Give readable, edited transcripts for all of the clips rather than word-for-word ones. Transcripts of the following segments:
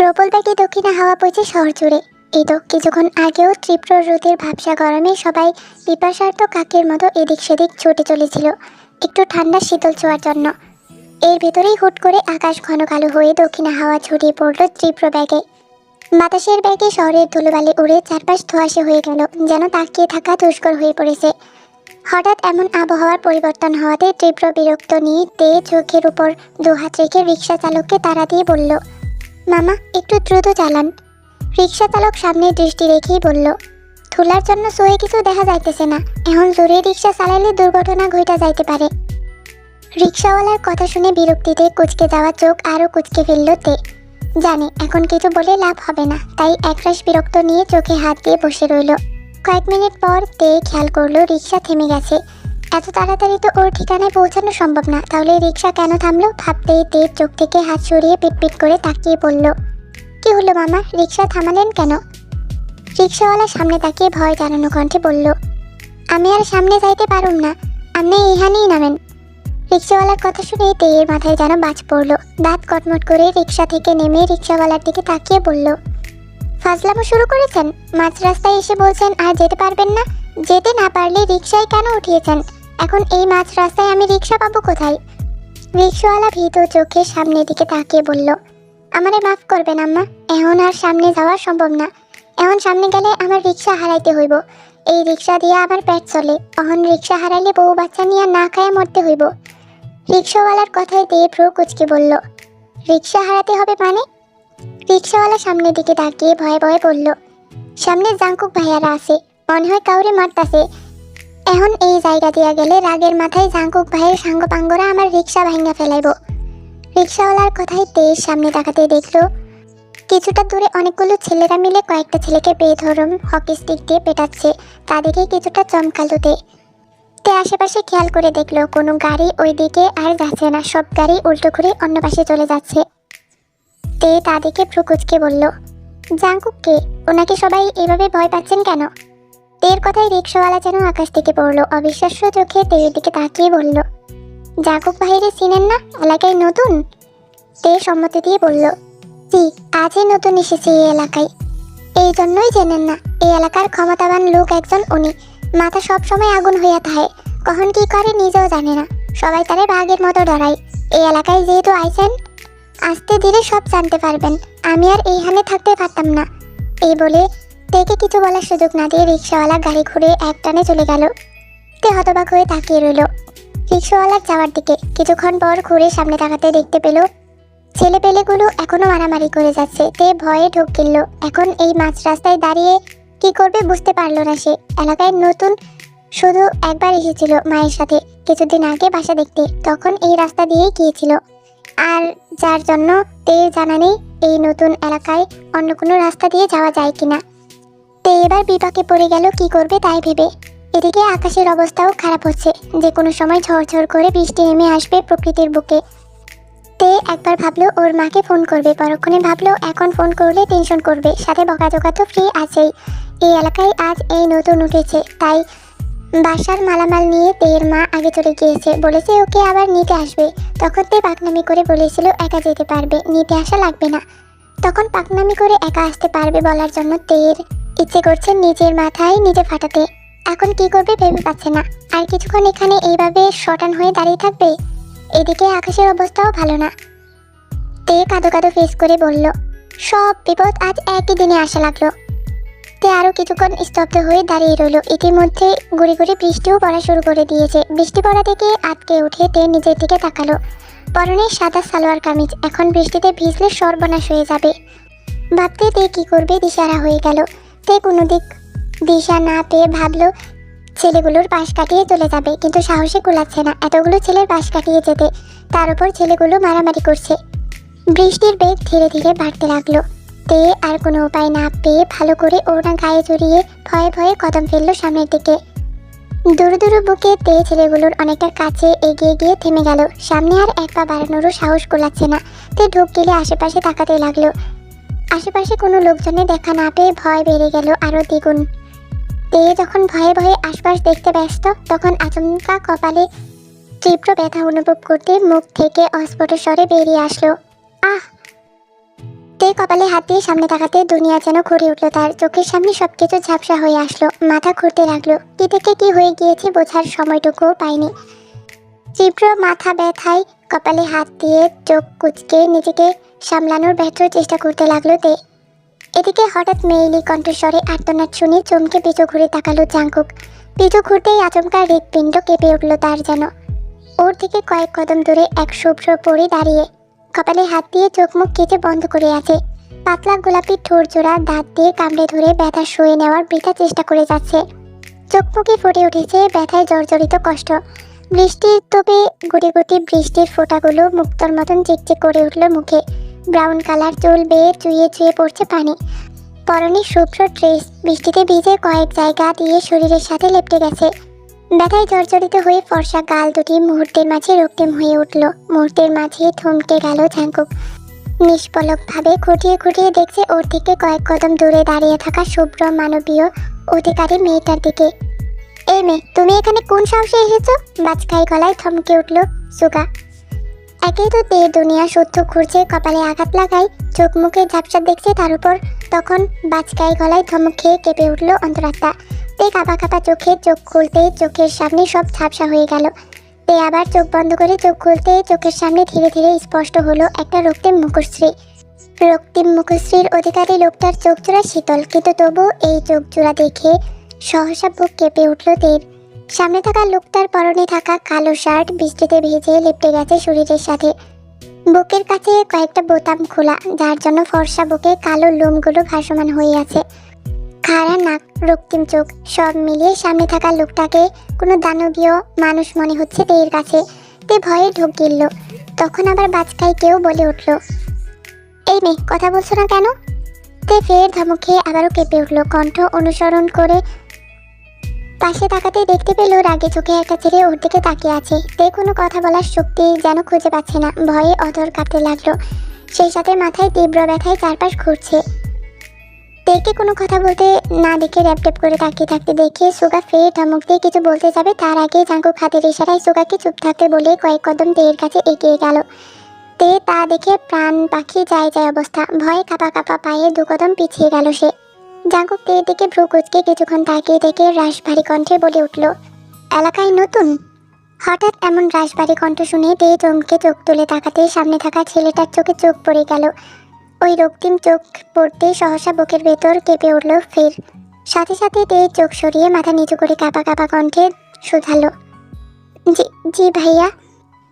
প্রবল বেগে দক্ষিণে হাওয়া বইছে শহর জুড়ে। এই তো কিছুক্ষণ আগেও তীব্র রোদের ভাবসা গরমে সবাই পিপাসার্ত কাকের মতো এদিক সেদিক ছুটে চলেছিল একটু ঠান্ডা শীতল ছোঁয়ার জন্য। এর ভেতরেই হুট করে আকাশ ঘন কালো হয়ে দক্ষিণে হাওয়া ছড়িয়ে পড়ল তীব্র বেগে। বাতাসের বেগে শহরের ধুলোবালি উড়ে চারপাশ ধোঁয়াশে হয়ে গেল, যেন তাকিয়ে থাকা দুষ্কর হয়ে পড়েছে। হঠাৎ এমন আবহাওয়ার পরিবর্তন হওয়াতে তীব্র বিরক্ত নিয়ে তে চোখের উপর দুহাত রেখে রিক্সা চালককে তাড়া দিয়ে বলল, মামা একটু দ্রুত চালান। রিক্সা চালক সামনে দৃষ্টি রেখেই বলল, ধুলার জন্য সোয়ে কিছু দেখা যাইতেছে না, এখন জোরে রিক্সা চালাইলে দুর্ঘটনা ঘটা যাইতে পারে। রিক্সাওয়ালার কথা শুনে বিরক্তিতে কুঁচকে যাওয়া চোখ আরও কুঁচকে ফেলল তে। জানে এখন কিছু বলে লাভ হবে না, তাই একরাশ বিরক্ত নিয়ে চোখে হাত দিয়ে বসে রইল। কয়েক মিনিট পর তে খেয়াল করলো রিক্সা থেমে গেছে। এত তাড়াতাড়ি তো ওর ঠিকানায় পৌঁছানো সম্ভব না, তাহলে রিক্সা কেন থামলো ভাবতেই তের চোখ থেকে হাত সরিয়ে পিটপিট করে তাকিয়ে পড়ল। কি হলো মামা, রিক্সা থামালেন কেন? রিক্সাওয়ালা সামনে তাকিয়ে ভয় জানানো কণ্ঠে বলল, আমি আর সামনে যাইতে পারুম না, আপনি এখানেই নামেন। রিক্সাওয়ালার কথা শুনে তেয়ের মাথায় যেন বাজ পড়ল। দাঁত কটমট করে রিক্সা থেকে নেমে রিক্সাওয়ালার দিকে তাকিয়ে বলল, ফাজলামো শুরু করেছেন? মাঝ রাস্তায় এসে বলছেন আর যেতে পারবেন না? যেতে না পারলে রিক্সায় কেন উঠিয়েছেন? এখন এই মাঝ রাস্তায় আমি রিক্সা পাবো কোথায়? রিক্সাওয়ালা ভীত চোখে সামনের দিকে তাকিয়ে বলল, আমারে মাফ করবেন আম্মা, এখন আর সামনে যাওয়া সম্ভব না। এখন সামনে গেলে আমার রিক্সা হারাইতে হইব। এই রিক্সা দিয়ে আমার পেট চলে, এখন রিক্সা হারাইলে বউ বাচ্চা নিয়ে না খায় মরতে হইব। রিক্সাওয়ালার কথায় দিয়ে ভ্রু কুচকে বলল, রিক্সা হারাতে হবে মানে? রিক্সাওয়ালা সামনের দিকে তাকিয়ে ভয়ে ভয়ে বলল, সামনে জাঙ্কুক ভাইয়ারা আছে, মনে হয় কাউরে মারতাছে। এখন এই জায়গা দিয়া গেলে রাগের মাথায় জাঙ্কুক ভাইয়ের সাঙ্গপাঙ্গরা আমার রিক্সা ভাঙা ফেলাইব। রিক্সাওয়ালার কথায় তেজ সামনে তাকাতে দেখল কিছুটা দূরে অনেকগুলো ছেলেরা মিলে কয়েকটা ছেলেকে বেধরম হকি স্টিক দিয়ে পেটাচ্ছে। তাদেরকে কিছুটা চমকালো তে আশেপাশে খেয়াল করে দেখলো কোনো গাড়ি ওই দিকে আর যাচ্ছে না, সব গাড়ি উল্টো ঘুরে অন্য পাশে চলে যাচ্ছে। তে তাদেরকে ভ্রু কুচকে বলল, জাঙ্কুক কে? ওনাকে সবাই এভাবে ভয় পাচ্ছেন কেন? তের কথায় রিক্সাওয়ালা যেন আকাশ থেকে পড়লো। অবিশ্বাস্য চোখে তের দিকে তাকিয়ে বলল, জাঙ্কুক ভাইরে চিনেন না? এলাকায় নতুন? তে সম্মতি দিয়ে বলল, জি, আজই নতুন এসেছি এই এলাকায়। এই জন্যই জেনেন না, এই এলাকার ক্ষমতাবান লোক একজন উনি। মাথা সব সময় আগুন হইয়া থাকে, কখন কি করে নিজেও জানে না। সবাই তারে বাঘের মতো ডরায়। এই এলাকায় যেহেতু আইছেন, আস্তে ধীরে সব জানতে পারবেন। আমি আর এইখানে থাকতে পারতাম না। এই বলে তেকে কিছু বলার সুযোগ না দিয়ে রিক্সাওয়ালা গাড়ি ঘুরে এক টানে চলে গেল। তে হতবাক হয়ে তাকিয়ে রইল রিক্সাওয়ালার যাওয়ার দিকে। কিছুক্ষণ পর ঘুরে সামনে তাকাতে দেখতে পেল ছেলেপেলেগুলো এখনো মারামারি করে যাচ্ছে। তে ভয়ে ঢোক গেল। এখন এই মাঝ রাস্তায় দাঁড়িয়ে কি করবে বুঝতে পারল না সে। এলাকায় নতুন, শুধু একবার এসেছিল মায়ের সাথে কিছুদিন আগে বাসা দেখতে, তখন এই রাস্তা দিয়েই গিয়েছিল। আর যার জন্য তে জানা নেই এই নতুন এলাকায় অন্য কোনো রাস্তা দিয়ে যাওয়া যায় কিনা। তে এবার বিপাকে পড়ে গেল কি করবে তাই ভেবে। এদিকে আকাশের অবস্থাও খারাপ হচ্ছে, যে কোনো সময় ঝড়ঝড় করে বৃষ্টি নেমে আসবে প্রকৃতির বুকে। তে একবার ভাবলো ওর মাকে ফোন করবে, পরক্ষণে ভাবলো এখন ফোন করলে টেনশন করবে, সাথে বকাঝকা তো ফ্রি আছেই। এই এলাকায় আজ এই নতুন উঠেছে, তাই বাসার মালামাল নিয়ে তের মা আগে চলে গিয়েছে, বলেছে ওকে আবার নিতে আসবে। তখন তে পাকনামি করে বলেছিল একা যেতে পারবে, নিতে আসা লাগবে না। তখন পাকনামি করে একা আসতে পারবে বলার জন্য তের ইচ্ছে করছে নিজের মাথায় নিজে ফাটাতে। এখন কি করবে ভেবে পাচ্ছে না। আর কিছুক্ষণ এখানে এইভাবে শটান হয়ে দাঁড়িয়ে থাকবে। এদিকে আকাশের অবস্থাও ভালো না। তে কাঁদো কাঁদো ফেস করে বলল, সব বিপদ আজ একই দিনে আসা লাগলো। তে আরও কিছুক্ষণ স্তব্ধ হয়ে দাঁড়িয়ে রইল। ইতিমধ্যে গুড়ি গুড়ি বৃষ্টিও পড়া শুরু করে দিয়েছে। বৃষ্টি পড়া থেকে আটকে উঠে তে নিজের দিকে তাকালো। পরনে সাদা সালোয়ার কামিজ, এখন বৃষ্টিতে ভিজলে সর্বনাশ হয়ে যাবে। ভাবতে তে কি করবে দিশারা হয়ে গেল। তে কোনো দিশা না পেয়ে ভাবলো ছেলেগুলোর পাশ কাটিয়ে চলে যাবে, কিন্তু সাহসে কুলাচ্ছে না এতগুলো ছেলের পাশ কাটিয়ে যেতে। তার উপর ছেলেগুলো মারামারি করছে। বৃষ্টির বেগ ধীরে ধীরে বাড়তে লাগলো। তে আর কোনো উপায় না পেয়ে ভালো করে ওড়না গায়ে জড়িয়ে ভয়ে ভয়ে কদম ফেললো সামনের দিকে। দূর দূর বুকে তে ছেলেগুলোর অনেকটা কাছে এগিয়ে গিয়ে থেমে গেল। সামনে আর এক পা বাড়ানোরও সাহস কুলাচ্ছে না। তে ঢোক গেলে আশেপাশে তাকাতে লাগলো। আশেপাশে কোনো লোকজনে দেখা না পেয়ে ভয় বেড়ে গেল আরও দ্বিগুণ। তে যখন ভয়ে ভয়ে আশপাশ দেখতে ব্যস্ত, তখন আচমকা কপালে তীব্র ব্যথা অনুভব করতে মুখ থেকে অস্ফুট স্বরে বেরিয়ে আসলো, আহ। তে কপালে হাত দিয়ে সামনে তাকাতে দুনিয়া যেন ঘুরে উঠলো, তার চোখের সামনে সবকিছু ঝাপসা হয়ে আসলো, মাথা ঘুরতে লাগলো। কি থেকে কি হয়ে গিয়েছে বোঝার সময়টুকুও পায়নি। তীব্র মাথা ব্যথায় কপালে হাত দিয়ে চোখ কুঁচকে নিজেকে সামলানোর ব্যর্থ চেষ্টা করতে লাগলো তে। এদিকে হঠাৎ মেয়েলি কণ্ঠস্বরে আর্তনাদ শুনে চমকে পিছু ঘুরে তাকালো জাঙ্কুক। পিছু ঘুরতেই আচমকা হৃৎপিণ্ড কেঁপে উঠল তার যেন। ওর থেকে কয়েক কদম দূরে এক শুভ্র পরি দাঁড়িয়ে, কপালে হাত দিয়ে চোখ মুখ কেটে বন্ধ করে আছে। পাতলা গোলাপি ঠোঁট জোড়া দাঁত দিয়ে কামড়ে ধরে ব্যথা সয়ে নেওয়ার বৃথা চেষ্টা করে যাচ্ছে। চোখ মুখে ফুটে উঠেছে ব্যথায় জর্জরিত কষ্ট। বৃষ্টির তোপে গুটি গুটি বৃষ্টির ফোঁটাগুলো মুক্তর মতন চিকচিক করে উঠল মুখে। ব্রাউন কালার চুল বেয়ে চুইয়ে চুইয়ে পড়ছে পানি। পরনে শুভ্র ড্রেস বৃষ্টিতে ভিজে কয়েক জায়গা দিয়ে শরীরের সাথে লেপ্টে গেছে। ব্যথায় জর্জরিত হয়ে ফর্সা গাল দুটি মুহূর্তের মাঝে রক্তিম হয়ে উঠল। মুহূর্তের মাঝে থমকে গেল জাঙ্কুক। নিষ্পলকভাবে খুঁটিয়ে খুঁটিয়ে দেখছে ওর থেকে কয়েক কদম দূরে দাঁড়িয়ে থাকা শুভ্র মানবীয় অধিকারী মেয়েটার দিকে। এই মেয়ে, তুমি এখানে কোন সাহসে এসেছো? বাজখাই গলায় থমকে উঠল সুগা। একেই তো তে দুনিয়া শুদ্ধ ঘুরছে, কপালে আঘাত লাগায় চোখ মুখে ঝাপসা দেখছে, তার উপর তখন বাজখাই গলায় ধমক খেয়ে কেঁপে উঠল অন্তরাত্মা। তে কাঁপা কাঁপা চোখে চোখ খুলতেই চোখের সামনে সব ঝাপসা হয়ে গেল। তে আবার চোখ বন্ধ করে চোখ খুলতে চোখের সামনে ধীরে ধীরে স্পষ্ট হলো একটা রক্তিম মুখশ্রী। রক্তিম মুখশ্রীর অধিকারী লোকটার চোখ জোড়া শীতল, কিন্তু তবু এই চোখ জোড়া দেখে সহসা বুক কেঁপে উঠল তের। সামনে থাকা লোকটার পরনে থাকা কালো শার্ট বৃষ্টিতে ভিজে লেপ্টে গেছে শরীরের সাথে। বুকের কাছে কয়েকটা বোতাম খোলা, যার জন্য ফর্সা বুকে কালো লোমগুলো ভাসমান হয়ে আছে। খাড়া নাক, রক্তিম চোখ, সব মিলিয়ে সামনে থাকা লোকটাকে কোনো দানবীয় মানুষ মনে হচ্ছে তের কাছে। তে ভয়ে ঢোক গিলল। তখন আবার বাজখাই কেউ বলে উঠল, এই মেয়ে, কথা বলছো না কেন? তে ফের ধমক খেয়ে আবারও কেঁপে উঠল। কণ্ঠ অনুসরণ করে পাশে তাকাতেই দেখতে পেল রাগে চোখে একটা ছেলে ওর দিকে তাকিয়ে আছে। তে কোনো কথা বলার শক্তি যেন খুঁজে পাচ্ছে না, ভয়ে অধর কাঁপতে লাগলো। সেই সাথে মাথায় তীব্র ব্যথায় চারপাশ ঘুরছে। তেকে কোনো কথা বলতে না দেখে র্যাপট্যাপ করে তাকিয়ে থাকতে দেখে সুগা ফের ধমক দিয়ে কিছু বলতে যাবে, তার আগে জাঙ্কুক হাতের ইশারায় সুগাকে চুপ থাকতে বলে কয়েক কদম তের কাছে এগিয়ে গেল। তে তা দেখে প্রাণ পাখি যায় যায় অবস্থা, ভয়ে কাঁপা কাঁপা পায়ে দু কদম পিছিয়ে গেল সে। জাঙ্কুক তের দিকে ভ্রু কুঁচকে কিছুক্ষণ তাকিয়ে দেখে রাশভারী কণ্ঠে বলে উঠল, এলাকায় নতুন? হঠাৎ এমন রাশভারী কণ্ঠ শুনে তে চমকে চোখ তুলে তাকাতে সামনে থাকা ছেলেটার চোখে চোখ পড়ে গেল। ওই রক্তিম চোখ পড়তে সহসা বুকের ভেতর কেঁপে উঠল ফের। সাথে সাথে তে চোখ সরিয়ে মাথা নিচু করে কাঁপা কাঁপা কণ্ঠে শুধালো, জি জি ভাইয়া।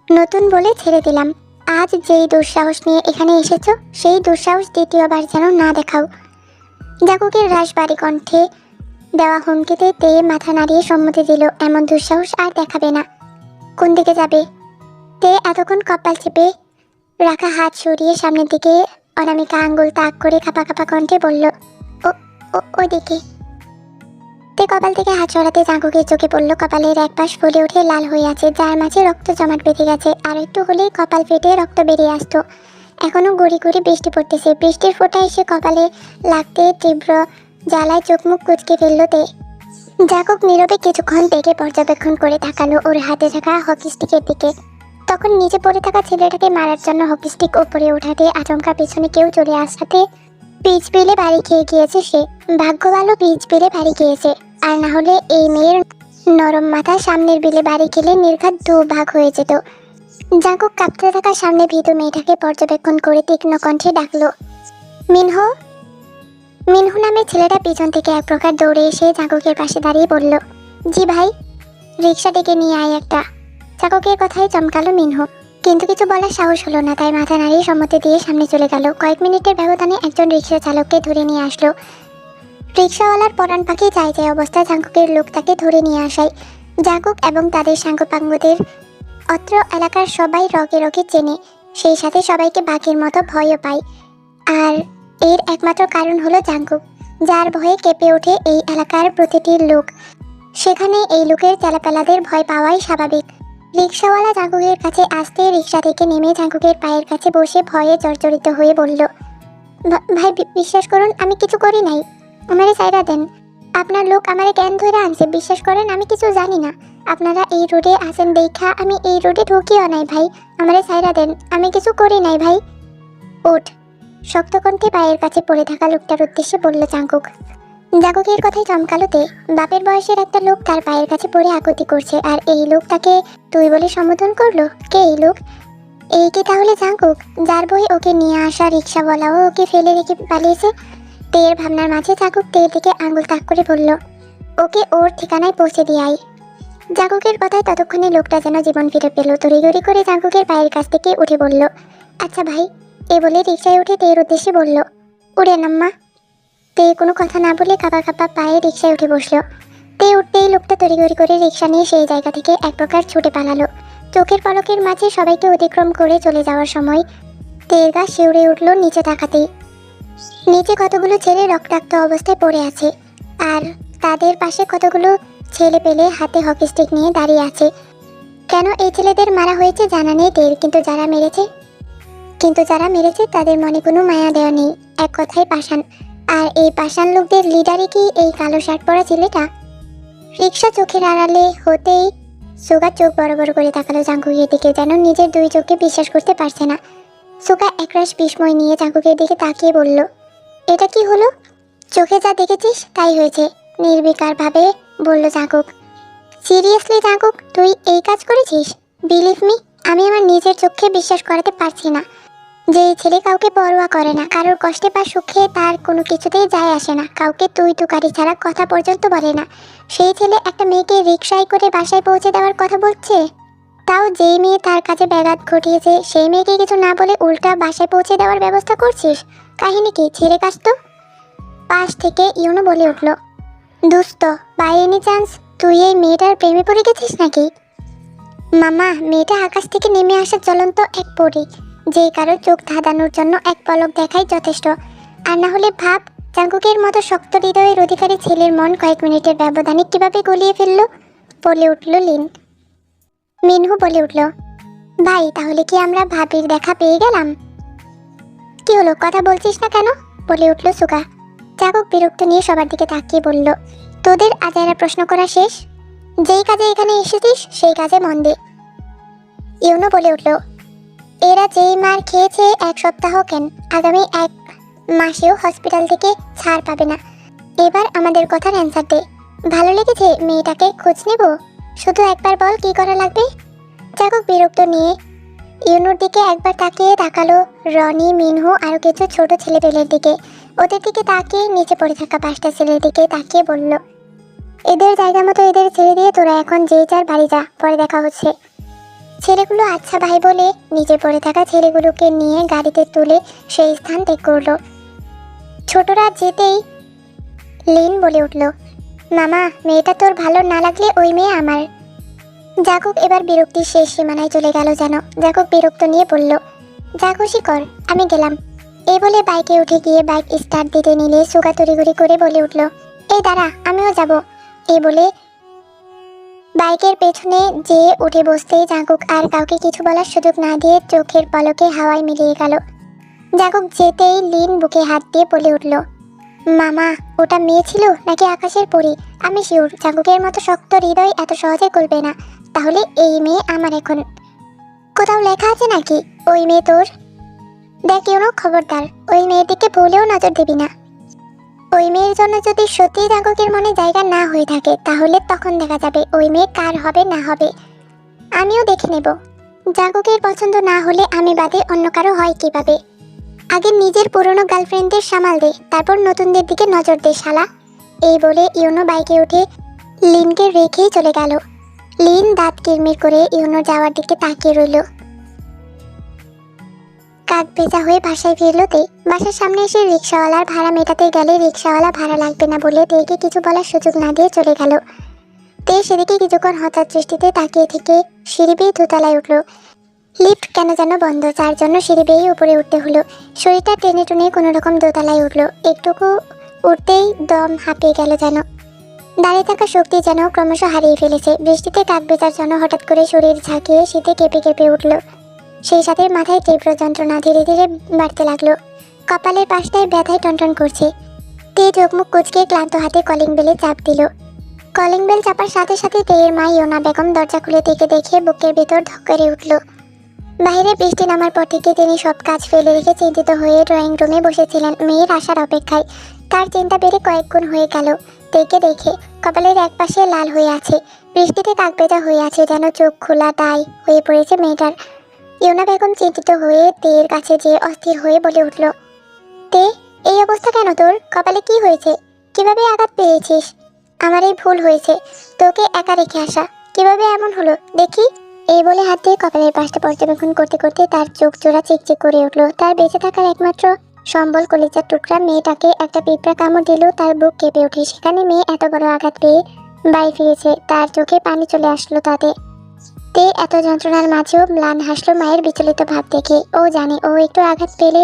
নতুন বলে ছেড়ে দিলাম। আজ যেই দুঃসাহস নিয়ে এখানে এসেছো, সেই দুঃসাহস দ্বিতীয়বার যেন না দেখাও। জাঙ্কুকের রাশভারী কণ্ঠে দেওয়া হুমকিতে তে মাথা নাড়িয়ে সম্মতি দিল, এমন দুঃসাহস আর দেখাবে না। কোন দিকে যাবে? তে এতক্ষণ কপাল চেপে রাখা হাত সরিয়ে সামনের দিকে অনামিকা আঙ্গুল তাক করে কাঁপা কাঁপা কণ্ঠে বলল, ওদিকে। তে কপাল থেকে হাত সরাতে জাঙ্কুকের চোখে পড়ল কপালের এক পাশ ফুলে উঠে লাল হয়ে আছে, যার মাঝে রক্ত জমাট বেঁধে গেছে। আর একটু হলেই কপাল ফেটে রক্ত বেরিয়ে আসতো। এখনো গুড়ি গুড়ি বৃষ্টি পড়তেছে। বৃষ্টির ফোঁটা এসে কপালে লাগতে তীব্র জ্বালায় চোখ মুখ কুঁচকে ফেলল তে। জাঙ্কুক নীরবে কিছুক্ষণ থেকে পর্যবেক্ষণ করে তাকালো ওর হাতে থাকা হকি স্টিকের দিকে। তখন নিচে পড়ে থাকা ছেলেটাকে মারার জন্য হকি স্টিক উপরে ওঠাতে আচমকা পিছনে কেউ চলে আসাতে পিচ বিলে বাড়ি খেয়ে গিয়েছে সে। ভাগ্য ভালো পিচ বিলে বাড়ি খেয়েছে, আর না হলে এই মেয়ের নরম মাথা সামনের বিলে বাড়ি খেলে নির্ঘাত দু ভাগ হয়ে যেত। জাঙ্কুক কাঁপতে থাকা সামনে ভীতু মেয়েটাকে পর্যবেক্ষণ করে তীক্ষ্ণ কণ্ঠে ডাকলো, মিনহো। মিনহু নামের ছেলেটা পিছন থেকে এক প্রকার দৌড়ে এসে জাঙ্কুকের পাশে দাঁড়িয়ে বলল, জি ভাই, রিক্সা ডেকে নিয়ে আয় একটা। জাঙ্কুকের কথায় চমকালো মিনহু, কিন্তু কিছু বলার সাহস হলো না, তাই মাথা নাড়িয়ে সম্মতি দিয়ে সামনে চলে গেল। কয়েক মিনিটের ব্যবধানে একজন রিক্সা চালককে ধরে নিয়ে আসলো। রিক্সাওয়ালার পরাণ পাখি যায় যায় অবস্থায় জাঙ্কুকের লোক তাকে ধরে নিয়ে আসায়। জাঙ্কুক এবং তাদের সাঙ্গপাঙ্গদের অত্র এলাকার সবাই রগে রগে চেনে, সেই সাথে সবাইকে বাঘের মতো ভয়ও পায়। আর এর একমাত্র কারণ হলো জাঙ্কুক, যার ভয়ে কেঁপে ওঠে এই এলাকার প্রতিটি লোক। সেখানে এই লোকের চেলাপেলাদের ভয় পাওয়াই স্বাভাবিক। রিক্সাওয়ালা জাঙ্কুকের কাছে আসতে রিক্সা থেকে নেমে জাঙ্কুকের পায়ের কাছে বসে ভয়ে জর্জরিত হয়ে বলল, ভাই বিশ্বাস করুন, আমি কিছু করি নাই, আমারে সাইরা দেন। আপনার লোক আমারে কেন ধরে আনছে বিশ্বাস করেন, আমি কিছু জানি না। আপনারা এই রোডে আসেন দেখা আমি এই রোডে ঢুকিও নাই ভাই, আমারে সাইরা দেন, আমি কিছু করি নাই ভাই। ওঠ, শক্ত কণ্ঠে পায়ের কাছে পড়ে থাকা লোকটার উদ্দেশ্যে বলল জাঙ্কুক। জাঙ্কুকের কথায় চমকালোতে বাপের বয়সের একটা লোক তার পায়ের কাছে পড়ে আকুতি করছে, আর এই লোক তাকে তুই বলে সম্বোধন করলো। কে এই লোক? এই কি তাহলে জাঙ্কুক, যার বই ওকে নিয়ে আসা রিক্সাওয়ালাও ওকে ফেলে রেখে পালিয়েছে? তের ভাবনার মাঝে জাঙ্কুক তের দিকে আঙুল তাক করে বলল, ওকে ওর ঠিকানায় পৌঁছে দিয়ে আয়। জাঙ্কুকের কথায় ততক্ষণে লোকটা যেন জীবন ফিরে পেল। তড়িঘড়ি করে জাঙ্কুকের পায়ের কাছ থেকে উঠে বলল, আচ্ছা ভাই। এ বলে রিক্সায় উঠে তের উদ্দেশ্যে বলল, উড়ে নাম্মা। তে কোনো কথা না বলে কাঁপা কাঁপা পায়ে রিক্সায় উঠে বসলো। তে উঠতেই লোকটা তড়িঘড়ি করে রিক্সা নিয়ে সেই জায়গা থেকে এক প্রকার ছুটে পালালো। চোখের পলকের মাঝে সবাইকে অতিক্রম করে চলে যাওয়ার সময় তের গা শিউরে উঠল নিচে তাকাতেই। নিচে কতগুলো ছেলে রক্তাক্ত অবস্থায় পড়ে আছে, আর তাদের পাশে কতগুলো ছেলে পেলে হাতে হকি স্টিক নিয়ে দাঁড়িয়ে আছে। কেন এই ছেলেদের মারা হয়েছে জানা নেই তের, কিন্তু যারা মেরেছে তাদের মনে কোনো মায়া দেওয়া নেই। এক কথায় পাষাণ। আর এই পাষাণ লোকদের লিডারই কি এই কালো শার্ট পরা ছেলেটা? রিক্সা চোখের আড়ালে হতেই সুগা চোখ বড় বড় করে তাকালো জাঙ্কুকের দিকে, যেন নিজের দুই চোখকে বিশ্বাস করতে পারছে না। সুগা একরাশ বিস্ময় নিয়ে জাঙ্কুকের দিকে তাকিয়ে বলল, এটা কি হলো? চোখে যা দেখেছিস তাই হয়েছে, নির্বিকারভাবে বলল জাঙ্কুক। সিরিয়াসলি জাঙ্কুক, তুই এই কাজ করেছিস? বিলিভ মি, আমি আমার নিজের চোখে বিশ্বাস করাতে পারছি না যে এই ছেলে কাউকে পরোয়া করে না, কারোর কষ্টে বা সুখে তার কোনো কিছুতেই যায় আসে না, কাউকে তুই তুকারি ছাড়া কথা পর্যন্ত বলে না। সেই ছেলে একটা মেয়েকে রিকশায় করে বাসায় পৌঁছে দেওয়ার কথা বলছে, তাও যেই মেয়ে তার কাছে ব্যাঘাত ঘটিয়েছে সেই মেয়েকে কিছু না বলে উল্টা বাসায় পৌঁছে দেওয়ার ব্যবস্থা করছিস। কাহিনী কি? ছেড়ে কাজ তো। পাশ থেকে ইউনো বলে উঠল, দোস্ত, বাই এনি চান্স তুই এই মেয়েটার প্রেমে পড়ে গেছিস নাকি? মামা, মেয়েটা আকাশ থেকে নেমে আসা জ্বলন্ত এক পরী, যেই কারো চোখ ধাঁধানোর জন্য এক পলক দেখাই যথেষ্ট। আর না হলে ভাব, জাঙ্কুকের মতো শক্ত হৃদয়ের অধিকারী ছেলের মন কয়েক মিনিটের ব্যবধানে কিভাবে গলিয়ে ফেললো। বলে উঠল লিন। মিনহু বলে উঠল, ভাই তাহলে কি আমরা ভাবির দেখা পেয়ে গেলাম? কি হলো, কথা বলছিস না কেন? বলে উঠল সুগা। জাঙ্কুক বিরক্ত নিয়ে সবার দিকে তাকিয়ে বলল, তোদের আজাইরা প্রশ্ন করা শেষ? যেই কাজে এখানে এসেছিস সেই কাজে মন দে। ইউনো বলে উঠল, এরা যেই মার খেয়েছে এক সপ্তাহ কেন, আগামী 1 মাসেও হসপিটাল থেকে ছাড় পাবে না। এবার আমাদের কথার অ্যান্সার দে। ভালো লেগেছে মেয়েটাকে খোঁজ নেব? শুধু একবার বল কি করা লাগবে। জাঙ্কুক বিরক্ত নিয়ে ইউনোর দিকে একবার তাকালো রনি, মিনহু আর কিছু ছোট ছেলেপেলের দিকে। ওদের দিকে তাকিয়ে নিচে পড়ে থাকা 5টা ছেলের দিকে তাকিয়ে বলল, এদের জায়গা মতো এদের ছেড়ে দিয়ে তোরা এখন যে যার বাড়ি যা, পরে দেখা হচ্ছে। ছেলেগুলো আচ্ছা ভাই বলে নিচে পড়ে থাকা ছেলেগুলোকে নিয়ে গাড়িতে তুলে সেই স্থান ত্যাগ করলো। ছোটরা যেতেই লিন বলে উঠল, মামা, মেয়েটা তোর ভালো না লাগলে ওই মেয়ে আমার। জাঙ্কুক এবার বিরক্তির শেষ সীমানায় চলে গেল যেন। জাঙ্কুক বিরক্ত নিয়ে বলল, যা খুশি কর, আমি গেলাম। এই বলে বাইকে উঠে গিয়ে বাইক স্টার্ট দিতে নিলে সুগা তড়িঘড়ি করে বলে উঠল, এই দাঁড়া, আমিও যাব। এই বলে বাইকের পেছনে যেয়ে উঠে বসতেই জাঙ্কুক আর কাউকে কিছু বলার সুযোগ না দিয়ে চোখের পলকে হাওয়ায় মিলিয়ে গেল। জাঙ্কুক যেতেই লিন বুকে হাত দিয়ে বলে উঠল, মামা, ওটা মেয়ে ছিল নাকি আকাশের পরী? আমি শিওর জাঙ্কুকের মতো শক্ত হৃদয় এত সহজে গলবে না। তাহলে এই মেয়ে আমার এখন। কোথাও লেখা আছে নাকি ওই মেয়ে তোর? দেখ ইউনো, খবরদার ওই মেয়ের দিকে ভুলেও নজর দিবি না। ওই মেয়ের জন্য যদি সত্যিই জাঙ্কুকের মনে জায়গা না হয়ে থাকে তাহলে তখন দেখা যাবে ওই মেয়ে কার হবে না হবে। আমিও দেখে নেব। জাঙ্কুকের পছন্দ না হলে আমি বাদে অন্য কারো হয় কিভাবে? আগে নিজের পুরনো গার্লফ্রেন্ডদের সামাল দে, তারপর নতুনদের দিকে নজর দে শালা। এই বলে ইউনো বাইকে উঠে লিনকে রেখেই চলে গেল। লিন দাঁত কিরমির করে ইউনো যাওয়ার দিকে তাকিয়ে রইল। কাক ভেজা হয়ে বাসায় ফিরলতে বাসার সামনে এসে রিক্সাওয়ালার ভাড়া মেটাতে গেলে রিক্সাওয়ালা ভাড়া লাগবে না বলে তেকে কিছু বলার সুযোগ না দিয়ে চলে গেল। তে সেদিকে কিছুক্ষণ হঠাৎ দৃষ্টিতে তাকিয়ে থেকে সিঁড়ি বেয়ে দোতলায় উঠল। লিফট কেন যেন বন্ধ, যার জন্য সিঁড়ি বেয়েই উপরে উঠতে হলো। শরীরটা টেনে টুনে কোনো রকম দোতলায় উঠল। একটুকু উঠতেই দম হাঁপিয়ে গেল যেন। দাঁড়িয়ে থাকা শক্তি যেন ক্রমশ হারিয়ে ফেলেছে। বৃষ্টিতে কাক ভেজার জন্য হঠাৎ করে শরীর ঝাঁকিয়ে শীতে কেঁপে কেঁপে উঠল। সেই সাথে মাথায় তীব্র যন্ত্রণা ধীরে ধীরে বাড়তে লাগলো। কপালের পাশটায় ব্যথায় টনটন করছে। তে চোখমুখ কুচকে ক্লান্ত হাতে কলিং বেলে চাপ দিল। কলিং বেল চাপার সাথে সাথে তেয়ের মা ইয়োনা বেগম দরজা খুলে থেকে দেখে বুকের ভেতর ধক করে উঠল। বাইরে বৃষ্টি নামার পর থেকে তিনি সব কাজ ফেলে রেখে চিন্তিত হয়ে ড্রয়িং রুমে বসেছিলেন মেয়ের আসার অপেক্ষায়। তার চিন্তা বেড়ে কয়েক গুণ হয়ে গেল। তেকে দেখে কপালের এক পাশে লাল হয়ে আছে, বৃষ্টিতে তাক ভেজা হয়ে আছে, যেন চোখ খোলা দায় হয়ে পড়েছে মেয়েটার। ইউনা বেগম চিন্তিত হয়ে তের কাছে যেয়ে অস্থির হয়ে বলে উঠল, তে, এই অবস্থা কেন তোর? কপালে কি হয়েছে? কিভাবে আঘাত পেয়েছিস? আমার এই ভুল হয়েছে, তোকে একা রেখে আসা। কিভাবে এমন হলো দেখি। এই বলে হাত দিয়ে কপালের পাশটা পর্যবেক্ষণ করতে করতে তার চোখ জোড়া চিকচিক করে উঠল। তার বেঁচে থাকার একমাত্র সম্বল কলিজার টুকরা মেয়েটাকে একটা পিঁপড়া কামড় দিল, তার বুক কেঁপে ওঠে। সেখানে মেয়ে এত বড় আঘাত পেয়ে বাড়ি ফিরেছে, তার চোখে পানি চলে আসলো তাতে। তে এত যন্ত্রণার মাঝেও ম্লান হাসলো মায়ের বিচলিত ভাব দেখে। ও জানে ও একটু আঘাত পেলে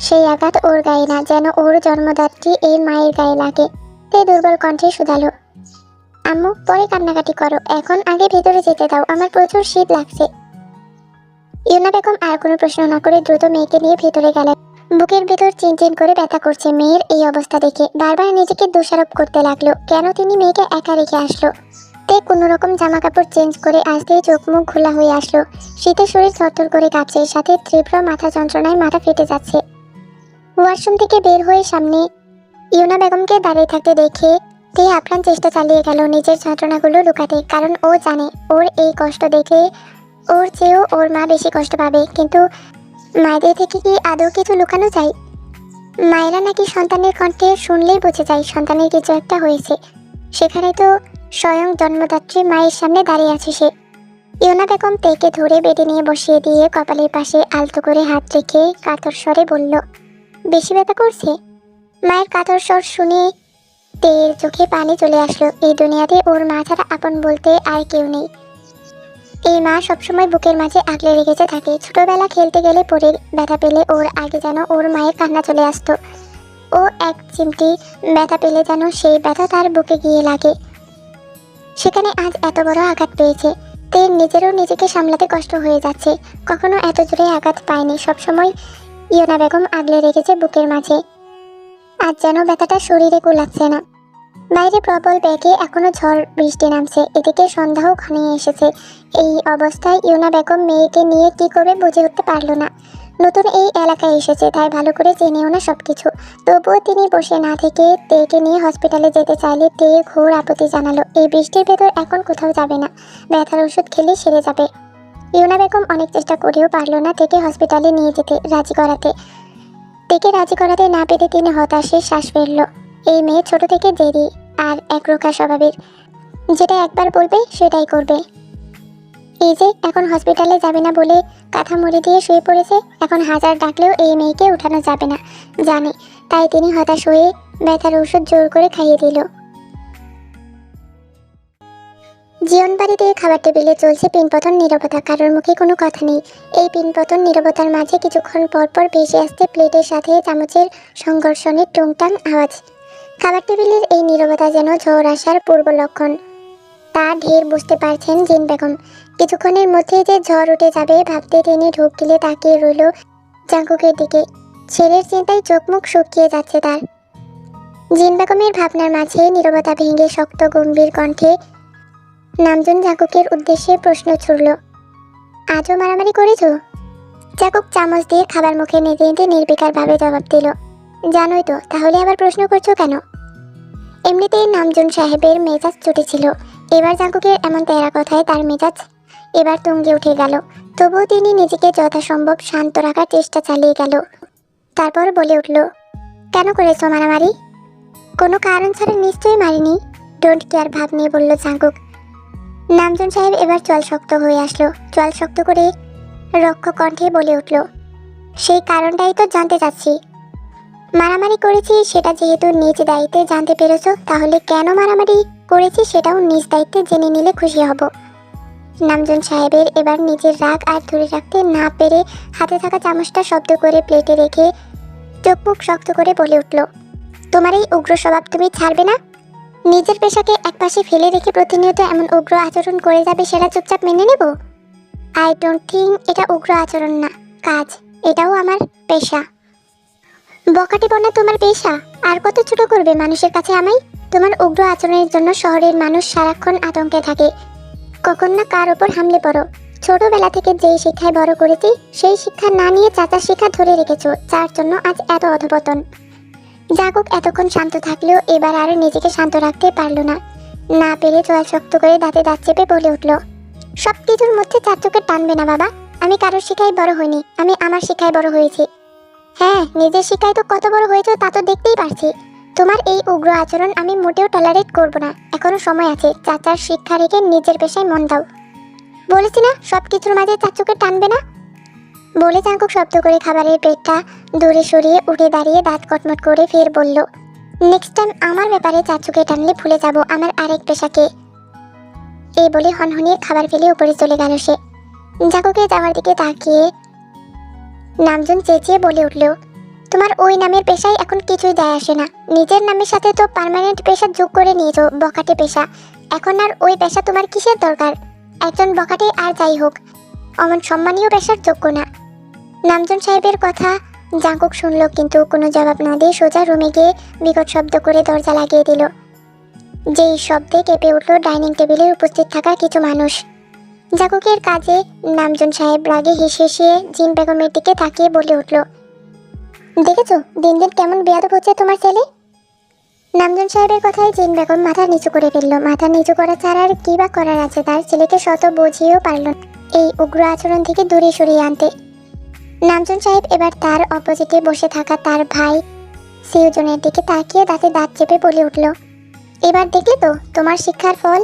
সেই আঘাত ওর গায়ে না, যেন ওর জন্মদাত্রী এই মায়ের গায়ে লাগে। তে দুর্বল কণ্ঠে শুধালো, আম্মু পরে কান্নাকাটি করো, এখন আগে ভেতরে যেতে দাও, আমার প্রচুর শীত লাগছে। ইউনা বেগম আর কোনো প্রশ্ন না করে দ্রুত মেয়েকে নিয়ে ভেতরে গেলেন। বুকের ভেতর চিনচিন করে ব্যথা করছে মেয়ের এই অবস্থা দেখে। বারবার নিজেকে দোষারোপ করতে লাগলো, কেন তিনি মেয়েকে একা রেখে আসলো। তে কোনো রকম জামা কাপড় চেঞ্জ করে আসতেই চোখ মুখ খোলা হয়ে আসলো। শীতে শরীর থরথর করে কাঁপছে, সাথে তীব্র মাথা যন্ত্রণায় মাথা ফেটে যাচ্ছে। ওয়াশরুম থেকে বের হয়ে সামনে ইউনা বেগমকে দাঁড়িয়ে থাকতে দেখে তে আপ্রাণ চেষ্টা চালিয়ে গেল নিজের যন্ত্রণাগুলো লুকাতে, কারণ ও জানে ওর এই কষ্ট দেখে ওর চেয়েও ওর মা বেশি কষ্ট পাবে। কিন্তু মায়েদের থেকে কি আদৌ কিছু লুকানো যায়? মায়েরা নাকি সন্তানের কণ্ঠে শুনলেই বুঝে যায় সন্তানের কিছু একটা হয়েছে। সেখানে তো স্বয়ং জন্মদাত্রী মায়ের সামনে দাঁড়িয়ে আছে সে। ইউনা বেগম তেকে ধরে বেডে নিয়ে বসিয়ে দিয়ে কপালের পাশে আলতো করে হাত রেখে কাতর স্বরে বলল, বেশি ব্যথা করছে? মায়ের কাতর স্বর শুনে তের চোখে পানি চলে আসলো। এই দুনিয়াতে ওর মা ছাড়া আপন বলতে আর কেউ নেই। এই মা সবসময় বুকের মাঝে আগলে রেখেছে থাকে। ছোটবেলা খেলতে গেলে পরে ব্যথা পেলে ওর আগে যেন ওর মায়ের কান্না চলে আসতো। ও এক চিমটি ব্যথা পেলে যেন সেই ব্যথা তার বুকে গিয়ে লাগে। সেখানে আজ এত বড় আঘাত পেয়েছে, তের নিজেরও নিজেকে সামলাতে কষ্ট হয়ে যাচ্ছে। কখনো এত জোরে আঘাত পায়নি, সবসময় ইউনা বেগম আগলে রেখেছে বুকের মাঝে। আজ যেন ব্যথাটা শরীরে কুলাচ্ছে না। বাইরে প্রবল বেগে এখনো ঝড় বৃষ্টি নামছে, এদিকে সন্ধ্যাও ঘনিয়ে এসেছে। এই অবস্থায় ইউনা বেগম মেয়েকে নিয়ে কি করবে বুঝে উঠতে পারল না। নতুন এই এলাকায় এসেছে, তাই ভালো করে জেনেও না সবকিছু। তবুও তিনি বসে না থেকে তেকে নিয়ে হসপিটালে যেতে চাইলে তে ঘোর আপত্তি জানালো। এই বৃষ্টির ভেতর এখন কোথাও যাবে না, ব্যথার ওষুধ খেলে সেরে যাবে। ইউনা বেগম অনেক চেষ্টা করেও পারল না তেকে হসপিটালে নিয়ে যেতে রাজি করাতে। তেকে রাজি করাতে না পেরে তিনি হতাশে শ্বাস ফেলল। এই মেয়ে ছোট থেকে জেদি আর একরোখা স্বভাবের, যেটা একবার বলবে সেটাই করবে। এই যে এখন হসপিটালে যাবে না বলে কাঁথা মুড়ি দিয়ে শুয়ে পড়েছে, এখন হাজার ডাকলেও এই মেয়েকে উঠানো যাবে না জানে, তাই তিনি হতাশ হয়ে ব্যথার ওষুধ জোর করে খাইয়ে দিল। জীবন বাড়িতে খাবার টেবিলে চলছে পিনপতন নীরবতা, কারোর মুখে কোনো কথা নেই। এই পিনপতন নীরবতার মাঝে কিছুক্ষণ পর পর ভেসে আসতে প্লেটের সাথে চামচের সংঘর্ষণের টুংটাং আওয়াজ। খাবার টেবিলের এই নীরবতা যেন ঝড় আসার পূর্ব লক্ষণ। তা ঢের বুঝতে পারছেন জিন বেগম। কিছুক্ষণের মধ্যেই যে ঝড় উঠে যাবে ভাবতে তিনি ঢোক গিলে তাকিয়ে রইল জাঙ্কুকের দিকে। ছেলের চিন্তায় চোখ মুখ শুকিয়ে যাচ্ছে তার। জিন বেগমের ভাবনার মাঝে নীরবতা ভেঙে শক্ত গম্ভীর কণ্ঠে নামজুন জাঙ্কুকের উদ্দেশ্যে প্রশ্ন ছুড়ল, আজও মারামারি করেছ? জাঙ্কুক চামচ দিয়ে খাবার মুখে নিতে নিতে নির্বিকারভাবে জবাব দিল, জানোই তো, তাহলে আবার প্রশ্ন করছো কেন? এমনিতেই নামজুন সাহেবের মেজাজ চটেছিল, এবার জাঙ্কুকের এমন তেরা কথায় তার মেজাজ এবার তুঙ্গে উঠে গেল। তবুও তিনি নিজেকে যথাসম্ভব শান্ত রাখার চেষ্টা চালিয়ে গেল। তারপর বলে উঠল, কেন করেছো মারামারি? কোনো কারণ ছাড়া নিশ্চয়ই মারিনি, ডোন্ট কেয়ার ভাব নিয়ে বলল জাঙ্কুক। নামজুন সাহেব এবার চল শক্ত হয়ে আসলো। চল শক্ত করে রক্ষ কণ্ঠে বলে উঠল, সেই কারণটাই তো জানতে চাচ্ছি। মারামারি করেছি সেটা যেহেতু নিজ দায়িত্বে জানতে পেরেছো, তাহলে কেন মারামারি করেছি সেটাও নিজ দায়িত্বে জেনে নিলে খুশি হব। নামজুন সাহেবের এবার নিজের রাগ আর ধরে রাখতে না পেরে হাতে থাকা চামচটা শব্দ করে প্লেটে রেখে চোখ মুখ শক্ত করে বলে উঠল, তোমার এই উগ্র স্বভাব তুমি ছাড়বে না? নিজের পেশাকে একপাশে ফেলে রেখে প্রতিনিয়ত এমন উগ্র আচরণ করে যাবে, সেটা চুপচাপ মেনে নেব? আই ডোন্ট থিঙ্ক এটা উগ্র আচরণ না, কাজ। এটাও আমার পেশা। বকাটে বনা তোমার পেশা? আর কত ছোট করবে মানুষের কাছে আমায়? তোমার উগ্র আচরণের জন্য শহরের মানুষ সারাক্ষণ আতঙ্কে থাকে, কখন না কার ওপর হামলে পড়ো। ছোটবেলা থেকে যেই শিক্ষায় বড় করেছি সেই শিক্ষা না নিয়ে চাচার শিক্ষা ধরে রেখেছো, যার জন্য আজ এত অধপতন। জাঙ্কুক এতক্ষণ শান্ত থাকলেও এবার আর নিজেকে শান্ত রাখতে পারল না। না পেরে চোয়াল শক্ত করে দাঁতে দাঁত চেপে বলে উঠল, সব কিছুর মধ্যে চাচুকে টানবে না বাবা। আমি কারোর শিক্ষায় বড় হইনি, আমি আমার শিক্ষায় বড় হয়েছি। হ্যাঁ, নিজের শিক্ষায় তো কত বড় হয়েছে তা তো দেখতেই পারছি। তোমার এই উগ্র আচরণ আমি মোটেও টলারেট করব না। এখনো সময় আছে, চাচার শিক্ষা রেখে নিজের পেশায় মন দাও। বলেছি না সব কিছুর মাঝে চাচুকে টানবে না। বলে জাঙ্কুক শব্দ করে খাবারের প্লেটটা দূরে সরিয়ে উঠে দাঁড়িয়ে দাঁত কটমট করে ফের বলল, নেক্সট টাইম আমার ব্যাপারে চাচুকে টানলে ভুলে যাব আমার আরেক পেশাকে। এই বলে হনহনিয়ে খাবার ফেলে উপরে চলে গেল সে। জাঙ্কুকে যাওয়ার দিকে তাকিয়ে নামজন চেঁচিয়ে বলে উঠল, তোমার ওই নামের পেশায় এখন কিছুই যায় আসে না। নিজের নামের সাথে তো পার্মানেন্ট পেশা যোগ করে নিয়েছো, বখাটে পেশা। এখন আর ওই পেশা তোমার কিসের দরকার? একজন বখাটে আর যাই হোক, অমন সম্মানীয় পেশার যোগ্য না। নামজন সাহেবের কথা জাঙ্কুক শুনল, কিন্তু কোনো জবাব না দিয়ে সোজা রুমে গিয়ে বিকট শব্দ করে দরজা লাগিয়ে দিল। যেই শব্দে কেঁপে উঠল ডাইনিং টেবিলে উপস্থিত থাকা কিছু মানুষ। জাঙ্কুকের কাজে নামজন সাহেব রাগে হেসে জিন বেগমের দিকে তাকিয়ে বলে উঠল, দেখেছো দিন দিন কেমন বেয়াদব হচ্ছে তোমার ছেলে। নামজন সাহেবের কথায় জিন বেগম মাথা নিচু করে ফেলল। মাথা নিচু করা ছাড়া আর কি বা করার আছে তার? ছেলেকে শত বুঝিয়েও পারল এই উগ্র আচরণ থেকে দূরে সরিয়ে আনতে। নামজন সাহেব এবার তার অপোজিটে বসে থাকা তার ভাই সিউজনের দিকে তাকিয়ে দাঁতে দাঁত চেপে বলে উঠল, এবার দেখলে তো তোমার শিক্ষার ফল।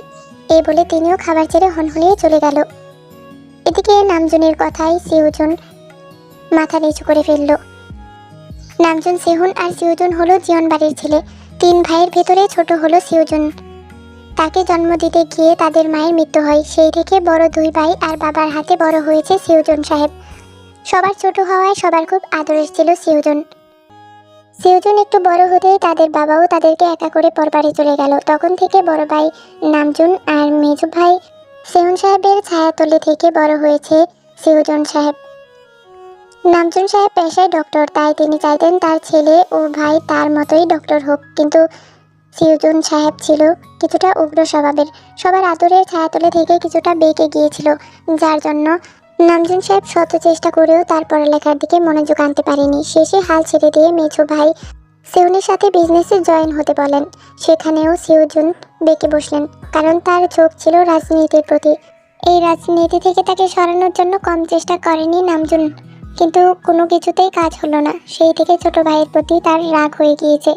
এই বলে তিনিও খাবার ছেড়ে হনহনিয়ে চলে গেল। এদিকে নামজনের কথায় সিউজন মাথা নিচু করে ফেলল। নামজন সেহুন আর সিউজন হলো জিয়ন বাড়ির ছেলে। 3 ভাইয়ের ভেতরে ছোট হলো সিউজন। তাকে জন্ম দিতে গিয়ে তাদের মায়ের মৃত্যু হয়। সেই থেকে বড় 2 ভাই আর বাবার হাতে বড় হয়েছে সিউজন সাহেব। সবার ছোট হওয়ায় সবার খুব আদরের ছিল সিউজন। সিউজন একটু বড় হতেই তাদের বাবাও তাদেরকে একা করে পরবারে চলে গেল। তখন থেকে বড় ভাই নামজুন আর মেজো ভাই সেহুন সাহেবের ছায়াতলে থেকে বড় হয়েছে সিউজন সাহেব। নামজুন সাহেব পেশায় ডক্টর, তাই তিনি চাইতেন তার ছেলে ও ভাই তার মতোই ডক্টর হোক। কিন্তু সিউজন সাহেব ছিল কিছুটা উগ্র স্বভাবের। সবার আদরের ছায়াতলে থেকে কিছুটা বেঁকে গিয়েছিল, যার জন্য নামজুন সাহেব শত চেষ্টা করেও তার পড়ালেখার দিকে মনোযোগ আনতে পারেনি। শেষে হাল ছেড়ে দিয়ে মেজো ভাই সেহুনের সাথে বিজনেসে জয়েন হতে বলেন। সেখানেও সিউজন বেঁকে বসলেন, কারণ তার ঝোঁক ছিল রাজনীতির প্রতি। এই রাজনীতি থেকে তাকে সরানোর জন্য কম চেষ্টা করেনি নামজুন, কিন্তু কোনো কিছুতেই কাজ হলো না। সেই থেকে ছোট ভাইয়ের প্রতি তার রাগ হয়ে গিয়েছে।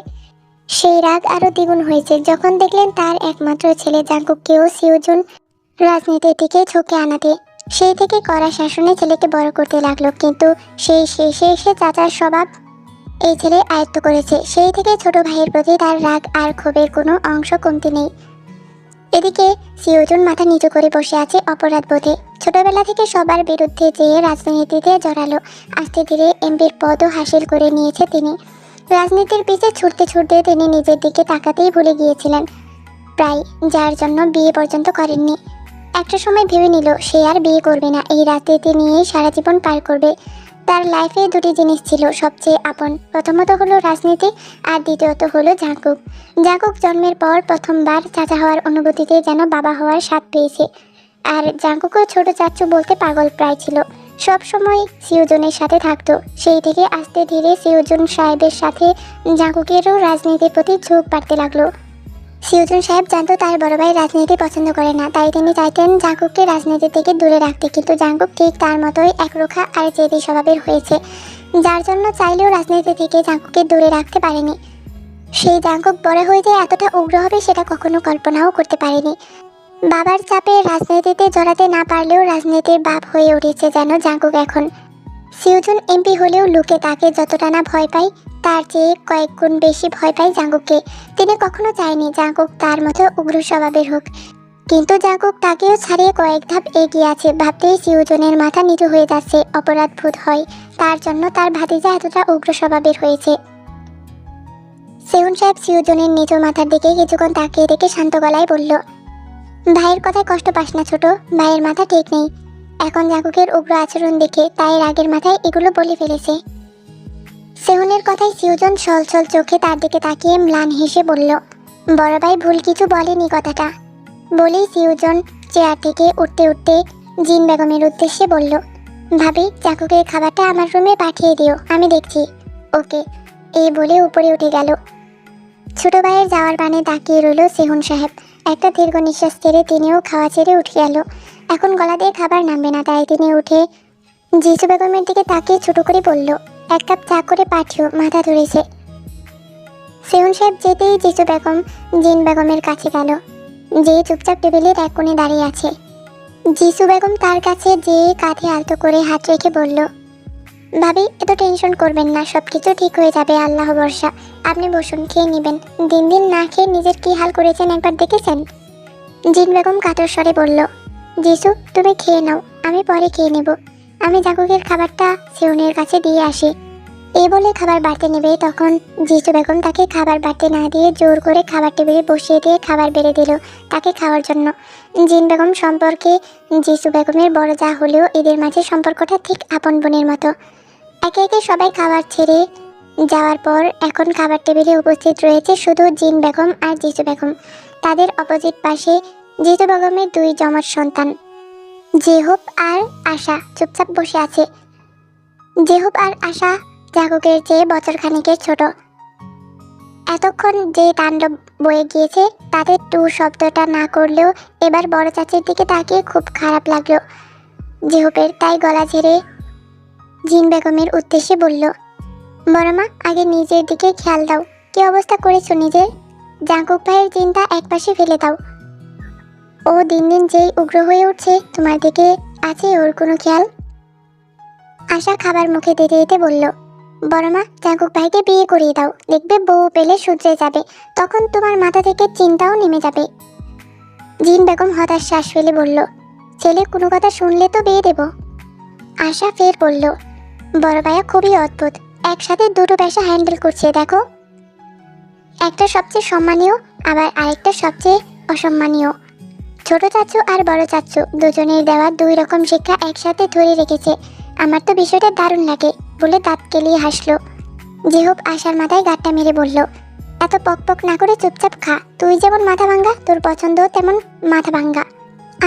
সেই রাগ আরও দ্বিগুণ হয়েছে যখন দেখলেন তার একমাত্র ছেলে জাঙ্কুককেও সিউজন রাজনীতির দিকে ঝুঁকে আনাতে। সেই থেকে কড়া শাসনে ছেলেকে বড় করতে লাগলো, কিন্তু সেই শেষে এসে চাচার স্বভাব এই ছেলে আয়ত্ত করেছে। সেই থেকে ছোট ভাইয়ের প্রতি তার রাগ আর ক্ষোভের কোনো অংশ কমতি নেই। এদিকে সিউজন মাথা নিচু করে বসে আছে অপরাধ বোধে। ছোটবেলা থেকে সবার বিরুদ্ধে যেয়ে রাজনীতিতে জড়ালো। আস্তে ধীরে এমপির পদও হাসিল করে নিয়েছে তিনি। রাজনীতির পিছে ছুটতে ছুটতে তিনি নিজের দিকে তাকাতেই ভুলে গিয়েছিলেন প্রায়, যার জন্য বিয়ে পর্যন্ত করেননি। একটা সময় ভেবে নিল সে আর বিয়ে করবে না, এই রাজনীতি নিয়েই সারা জীবন পার করবে। তার লাইফে 2টি জিনিস ছিল সবচেয়ে আপন, প্রথমত হলো রাজনীতি আর দ্বিতীয়ত হলো জাঙ্কুক। জাঙ্কুক জন্মের পর প্রথমবার চাচা হওয়ার অনুভূতিতে যেন বাবা হওয়ার স্বাদ পেয়েছে। আর জাঙ্কুকও ছোট চাচু বলতে পাগল প্রায় ছিল, সব সময় সিউজনের সাথে থাকতো। সেই থেকে আস্তে ধীরে সিউজন সাহেবের সাথে জাঙ্কুকেরও রাজনীতির প্রতি ঝোঁক বাড়তে লাগলো। সিউজন সাহেব জানতো তার বড় ভাই রাজনীতি পছন্দ করে না, তাই তিনি চাইতেন জাঙ্কুককে রাজনীতি থেকে দূরে রাখতে। কিন্তু জাঙ্কুক ঠিক তার মতোই একরোখা আর জেদি স্বভাবের হয়েছে, যার জন্য চাইলেও রাজনীতি থেকে জাঙ্কুককে দূরে রাখতে পারেনি। সেই জাঙ্কুক বড় হয়ে যে এতটা উগ্র হবে সেটা কখনো কল্পনাও করতে পারেনি। বাবার চাপে রাজনীতিতে জড়াতে না পারলেও রাজনীতির বাপ হয়ে উঠেছে যেন জাঙ্কুক এখন। সিউজন এমপি হলেও লোকে তাকে যতটা না ভয় পায় তার চেয়ে কয়েক গুণ বেশি ভয় পায় জাঙ্কুককে। তিনি কখনো চায়নি জাঙ্কুক তার মতো উগ্র স্বভাবের হোক, কিন্তু জাঙ্কুক তাকেও ছাড়িয়ে কয়েক ধাপ এগিয়ে আছে। ভাবতেই সিউজনের মাথা নিচু হয়ে যাচ্ছে, অপরাধ বোধ হয় তার জন্য তার ভাতিজা এতটা উগ্র স্বভাবের হয়েছে। সেহুন সাহেব সিউজনের নিচু মাথার দিকে কিছুক্ষণ তাকিয়ে দেখে শান্ত গলায় বলল, ভাইয়ের কথায় কষ্ট পাস না ছোট, ভাইয়ের মাথা ঠিক নেই এখন জাঙ্কুকের উগ্র আচরণ দেখে, তাই রাগের মাথায় এগুলো বলে ফেলেছে। সেহুনের কথায় সিউজন ছলছল চোখে তার দিকে তাকিয়ে ম্লান হেসে বলল, বড় ভাই ভুল কিছু বলেনি কথাটা। বলেই সিউজন চেয়ার থেকে উঠতে উঠতে জিন বেগমের উদ্দেশ্যে বলল, ভাবি জাঙ্কুকের খাবারটা আমার রুমে পাঠিয়ে দিও, আমি দেখছি। ওকে, এই বলে উপরে উঠে গেল। ছোট ভাইয়ের যাওয়ার পানে তাকিয়ে রইল সেহুন সাহেব। একটা দীর্ঘ নিঃশ্বাস ছেড়ে তিনিও খাওয়া ছেড়ে উঠে গেল। এখন গলা দিয়ে খাবার নামবে না, তাই তিনি উঠে জিসু বেগমের দিকে তাকিয়ে ছোট করে বলল, এক কাপ চা করে পাঠিও, মাথা ধরেছে। সেহুন সাহেব যেতেই জিসু বেগম জিন বেগমের কাছে গেল, যে চুপচাপ টেবিলের এক কোণে দাঁড়িয়ে আছে। জিসু বেগম তার কাছে যেয়ে কাঁধে আলতো করে হাত রেখে বলল, ভাবি এত টেনশন করবেন না, সব কিছু ঠিক হয়ে যাবে, আল্লাহ ভরসা। আপনি বসুন, খেয়ে নেবেন। দিন দিন না খেয়ে নিজের কি হাল করেছেন একবার দেখেছেন? জিন বেগম কাতর স্বরে বলল, জিসু তুমি খেয়ে নাও, আমি পরে খেয়ে নেব। আমি জাঙ্কুকের খাবারটা সেহুনের কাছে দিয়ে আসি। এই বলে খাবার বাড়তে নেবে, তখন জিসু বেগম তাকে খাবার বাড়তে না দিয়ে জোর করে খাবার টেবিলে বসিয়ে দিয়ে খাবার বেড়ে দিল তাকে খাওয়ার জন্য। জিন বেগম সম্পর্কে জিসু বেগমের বড় যা হলেও এদের মাঝে সম্পর্কটা ঠিক আপন বোনের মতো। একে একে সবাই খাবার ছেড়ে যাওয়ার পর এখন খাবার টেবিলে উপস্থিত রয়েছে শুধু জিন বেগম আর জিসু বেগম। তাদের অপোজিট পাশে জিসু বেগমের দুই জমজ সন্তান জেহুব আর আশা চুপচাপ বসে আছে। জেহুব আর আশা জাঙ্কুকের চেয়ে বছর খানিকের ছোট। এতক্ষণ যে তাণ্ডব বয়ে গিয়েছে তাতে টু শব্দটা না করলেও এবার বড় চাচির দিকে তাকিয়ে খুব খারাপ লাগলো জেহুবের, তাই গলা ঝেড়ে জিন বেগমের উদ্দেশ্যে বলল, বড় মা আগে নিজের দিকে খেয়াল দাও, কি অবস্থা করেছো নিজের। জাঙ্কুক ভাইয়ের চিন্তা একপাশে ফেলে দাও। ও দিন দিন যেই উগ্র হয়ে উঠছে, তোমার দিকে আছে ওর কোনো খেয়াল? আশা খাবার মুখে দিতে দিতে বলল, বড় মা জাঙ্কুক ভাইকে বিয়ে করিয়ে দাও, দেখবে বউ পেলে শুধরে যাবে, তখন তোমার মাথা থেকে চিন্তাও নেমে যাবে। জিন বেগম হতাশ শ্বাস ফেলে বলল, ছেলে কোনো কথা শুনলে তো বিয়ে দেব। আশা ফের বলল, বড় ভাইয়া খুবই অদ্ভুত, একসাথে দুটো পেশা হ্যান্ডেল করছে দেখো। একটা সবচেয়ে সম্মানীয়, আবার আরেকটা সবচেয়ে অসম্মানীয়। ছোট চাচু আর বড় চাচু দুজনের দেওয়া দুই রকম শিক্ষা একসাথে ধরে রেখেছে। আমার তো বিষয়টা দারুণ লাগে বলে দাঁত কেলিয়ে হাসলো। জেহুব আশার মাথায় গাঁটটা মেরে বলল, এত পক পক না করে চুপচাপ খা, তুই যেমন মাথা ভাঙ্গা তোর পছন্দ তেমন মাথা ভাঙ্গা।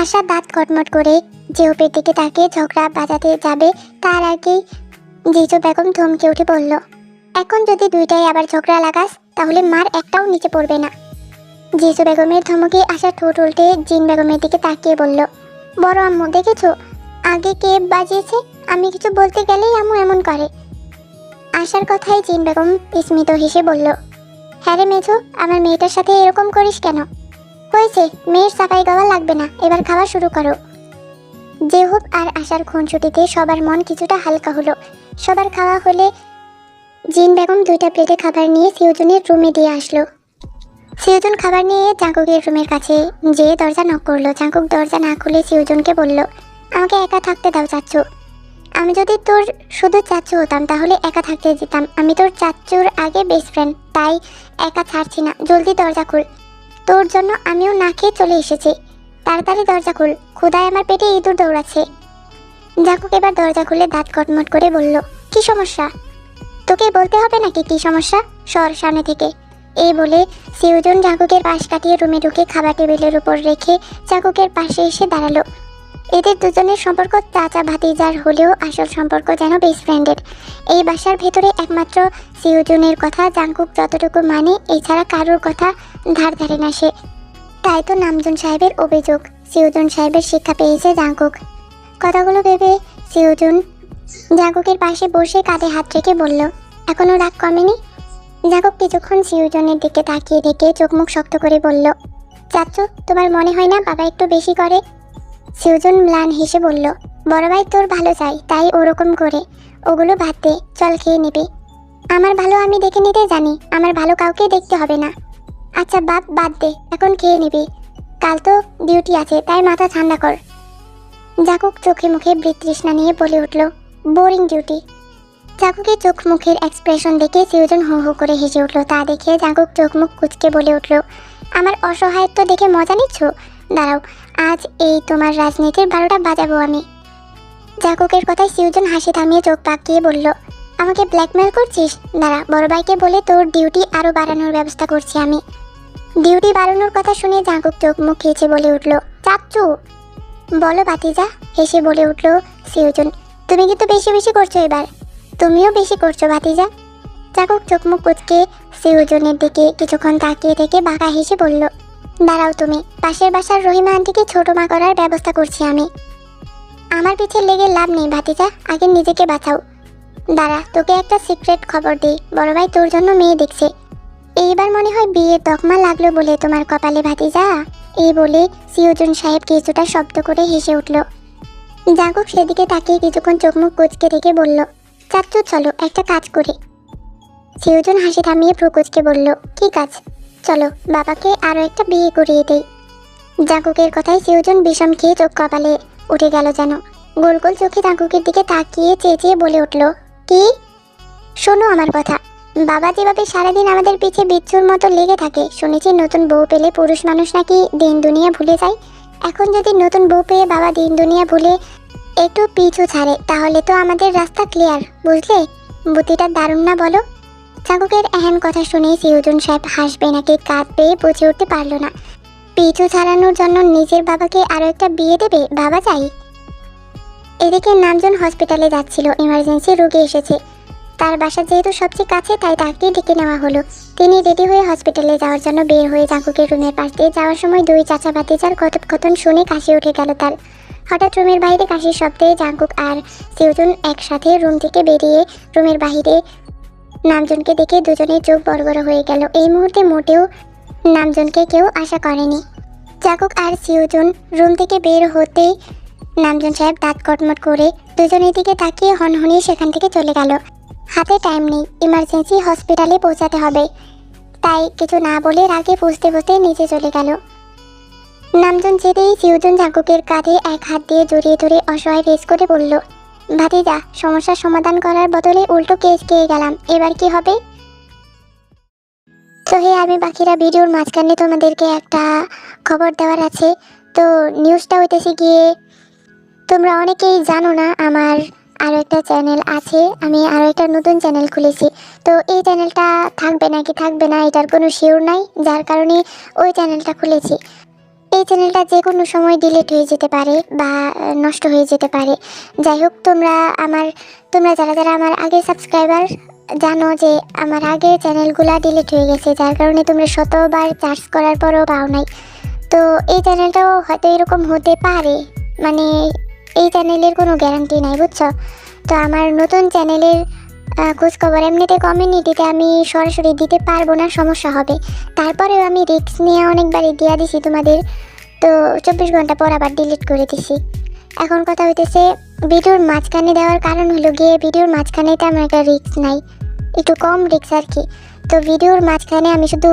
আশা দাঁত কটমট করে জেহুবের দিকে তাকিয়ে ঝগড়া বাজাতে যাবে, তার আগেই জিজু বেগম ধমকে উঠে বলল, এখন যদি দুইটাই আবার ঝগড়া লাগাস তাহলে মার একটাও নিচে পড়বে না। জিজু বেগমের ধমকে আশা ঠোঁট উল্টে জিন বেগমের দিকে তাকিয়ে বলল, বড় আম্মু দেখেছো আগে কে বাজিয়েছে, আমি কিছু বলতে গেলেই আম্মু এমন করে। আশার কথায় জিন বেগম বিস্মিত হেসে বলল, হ্যাঁ রে মেঝো, আমার মেয়েটার সাথে এরকম করিস কেন? হয়েছে, মেয়ের সাফাই গাওয়া লাগবে না, এবার খাওয়া শুরু করো। জেহুব আর আশার খুনসুটিতে সবার মন কিছুটা হালকা হলো। সবার খাওয়া হলে জিন বেগম দুইটা প্লেটে খাবার নিয়ে সিউজনের রুমে দিয়ে আসলো। সিউজন খাবার নিয়ে জাঙ্কুকের রুমের কাছে যেয়ে দরজা নক করলো। জাঙ্কুক দরজা না খুলে সিউজনকে বলল, আমাকে একা থাকতে দাও চাচ্চু। আমি যদি তোর শুধু চাচ্চু হতাম তাহলে একা থাকতে দিতাম, আমি তোর চাচ্চুর আগে বেস্ট ফ্রেন্ড, তাই একা ছাড়ছি না, জলদি দরজা খুল। তোর জন্য আমিও না খেয়ে চলে এসেছি, তাড়াতাড়ি দরজা খুল, ক্ষুধায় আমার পেটে ইঁদুর দৌড়াচ্ছে। জাঙ্কুক এবার দরজা খুলে দাঁত কটমট করে বলল, কি সমস্যা? তোকে বলতে হবে নাকি কি সমস্যা, সর সামনে থেকে। এই বলে সিউজন জাঙ্কুকের পাশ কাটিয়ে রুমে ঢুকে খাবার টেবিলের উপর রেখে জাঙ্কুকের পাশে এসে দাঁড়ালো। এদের দুজনের সম্পর্ক চাচা ভাতিজার হলেও আসল সম্পর্ক যেন বেস্ট ফ্রেন্ডের। এই বাসার ভেতরে একমাত্র সিউজনের কথা জাঙ্কুক যতটুকু মানে, এছাড়া কারোর কথা ধার ধারে না সে। তাই তো নামজুন সাহেবের অভিযোগ, সিউজন সাহেবের শিক্ষা পেয়েছে জাঙ্কুক। কথাগুলো ভেবে সিউজন জাঙ্কুকের পাশে বসে কাঁধে হাত রেখে বলল, এখনো রাগ কমেনি? জাঙ্কুক কিছুক্ষণ সিউজনের দিকে তাকিয়ে রেখে চোখ মুখ শক্ত করে বলল, চাচ্চু তোমার মনে হয় না বাবা একটু বেশি করে? সিউজন ম্লান হেসে বলল, বড় ভাই তোর ভালো চাই তাই ওরকম করে, ওগুলো বাদ দে, চল খেয়ে নিবি। আমার ভালো আমি দেখে নিতে জানি, আমার ভালো কাউকে দেখতে হবে না। আচ্ছা বাপ বাদ দে, এখন খেয়ে নিবি, কাল তো ডিউটি আছে তাই মাথা ঠান্ডা কর। জাঙ্কুক চোখে মুখে বৃতৃষ্ণা নিয়ে বলে উঠল, বোরিং ডিউটি। জাঙ্কুকের চোখ মুখের এক্সপ্রেশন দেখে সিউজন হো হো করে হেসে উঠল। তা দেখে জাঙ্কুক চোখ মুখ কুচকে বলে উঠল, আমার অসহায়ত্ব দেখে মজা নিচ্ছ? দাঁড়াও, আজ এই তোমার রাজনীতির 12টা বাজাবো আমি। জাঙ্কুকের কথায় সিউজন হাসি থামিয়ে চোখ পাকিয়ে বলল, আমাকে ব্ল্যাকমেল করছিস? দাঁড়া, বড় ভাইকে বলে তোর ডিউটি আরও বাড়ানোর ব্যবস্থা করছি আমি। ডিউটি বাড়ানোর কথা শুনে জাঙ্কুক চোখ মুখ খেয়েছে বলে উঠল, চাচ্চু। বলো ভাতিজা, হেসে বলে উঠল সিউজন, তুমি কিন্তু বেশি বেশি করছো এবার, তুমিও বেশি করছো ভাতিজা। জাঙ্কুক চোখ মুখ কুঁচকে সিউজনের দিকে কিছুক্ষণ তাকিয়ে থেকে বাঁকা হেসে বলল, দাঁড়াও তুমি, পাশের বাসার রহিমা আন্টিকে ছোট মা করার ব্যবস্থা করছি আমি। আমার পিছে লেগে লাভ নেই ভাতিজা, আগে নিজেকে বাঁচাও। দাঁড়া, তোকে একটা সিক্রেট খবর দিই, বড় ভাই তোর জন্য মেয়ে দেখছে। এইবার মনে হয় বিয়ের তকমা লাগলো বলে তোমার কপালে ভাতিজা। এই বলে সিউজন সাহেব কিছুটা শব্দ করে হেসে উঠল। জাঙ্কুক সেদিকে তাকিয়ে কিছুক্ষণ চোখ মুখ কুঁচকে রেখে বলল, চাচ্চু চলো একটা কাজ করি। সিউজন হাসি থামিয়ে ভ্রু কুঁচকে বলল, কি কাজ? চলো বাবাকে আরও একটা বিয়ে করিয়ে দেই। জাঙ্কুকের কথায় সিউজন বিষম খেয়ে চোখ কপালে উঠে গেল যেন। গোল গোল চোখে জাঙ্কুকের দিকে তাকিয়ে চেঁচিয়ে বলে উঠল, কি? শোনো আমার কথা, বাবা যেভাবে সারাদিন আমাদের পিছে বিচ্ছুর মতো লেগে থাকে, শুনেছি নতুন বউ পেলে পুরুষ মানুষ নাকি দিন দুনিয়া ভুলে যায়। এখন যদি নতুন বউ পেয়ে বাবা দিন দুনিয়া ভুলে একটু পিছু ছাড়ে, তাহলে তো আমাদের রাস্তা ক্লিয়ার, বুঝলে? বুদ্ধিটা দারুণ না বলো? জাঙ্কুকের এহেন কথা শুনে সিউজন সাহেব হাসবে নাকি কাঁদবে বুঝে উঠতে পারল না। পিছু ছাড়ানোর জন্য নিজের বাবাকে আরও একটা বিয়ে দেবে বাবা চাই। এদিকে নামজন হসপিটালে যাচ্ছিল, ইমার্জেন্সি রোগী এসেছে। তার বাসা যেহেতু সবচেয়ে কাছে, তাই তাকে ডেকে নেওয়া হলো। তিনি রেডি হয়ে হসপিটালে যাওয়ার জন্য বের হয়ে জাঙ্কুকের রুমের পাশ দিয়ে যাওয়ার সময় দুই চাচা ভাতিজার কথোপকথন শুনে কাশি উঠে গেল তার। হঠাৎ রুমের বাইরে কাশির শব্দে জাঙ্কুক আর সিউজন একসাথে রুম থেকে বেরিয়ে রুমের বাইরে নামজনকে দেখে দুজনের চোখ বড় বড় হয়ে গেল। এই মুহূর্তে মোটেও নামজনকে কেউ আশা করেনি। জাঙ্কুক আর সিউজন রুম থেকে বের হতেই নামজন সাহেব দাঁত কটমট করে দুজনের দিকে তাকিয়ে হনহনিয়ে সেখান থেকে চলে গেল। হাতে টাইম নেই, ইমার্জেন্সি হসপিটালে পৌঁছাতে হবে, তাই কিছু না বলে রাগে ফুসতে ফুসতে নিচে চলে গেল। নামজন যেতেই সিউজন জাঙ্কুকের কাঁধে এক হাত দিয়ে জড়িয়ে ধরে অসহায় ফেস করে বলল, ভাতিজা, সমস্যার সমাধান করার বদলে উল্টো কেস খেয়ে গেলাম, এবার কি হবে? তো হে আমি বাকিরা ভিডিওর মাঝখানে তোমাদেরকে একটা খবর দেওয়ার আছে। তো নিউজটা হইতেছে গিয়ে, তোমরা অনেকেই জানো না আমার আরও একটা চ্যানেল আছে, আমি আরও একটা নতুন চ্যানেল খুলেছি। তো এই চ্যানেলটা থাকবে নাকি থাকবে না এটার কোনো শিওর নাই, যার কারণে ওই চ্যানেলটা খুলেছি। এই চ্যানেলটা যে কোনো সময় ডিলিট হয়ে যেতে পারে বা নষ্ট হয়ে যেতে পারে। যাই হোক, তোমরা যারা যারা আমার আগের সাবস্ক্রাইবার জানো যে আমার আগের চ্যানেলগুলো ডিলিট হয়ে গেছে, যার কারণে তোমরা শতবার সার্চ করার পরও পাও নাই। তো এই চ্যানেলটাও হয়তো এরকম হতে পারে, মানে এই চ্যানেলের কোনো গ্যারান্টি নাই, বুঝছো? তো আমার নতুন চ্যানেলের খোঁজখবর এমনিতে কমিউনিটিতে আমি সরাসরি দিতে পারবো না, সমস্যা হবে। তারপরেও আমি রিস্ক নিয়ে অনেকবারই দিয়ে দিছি তোমাদের, তো 24 ঘন্টা পর আবার ডিলিট করে দিছি। এখন কথা হইতেছে, ভিডিওর মাঝখানে দেওয়ার কারণ হলো গিয়ে ভিডিওর মাঝখানে তেমন একটা রিস্ক নাই, একটু কম রিস্ক আর কি। তো ভিডিওর মাঝখানে আমি শুধু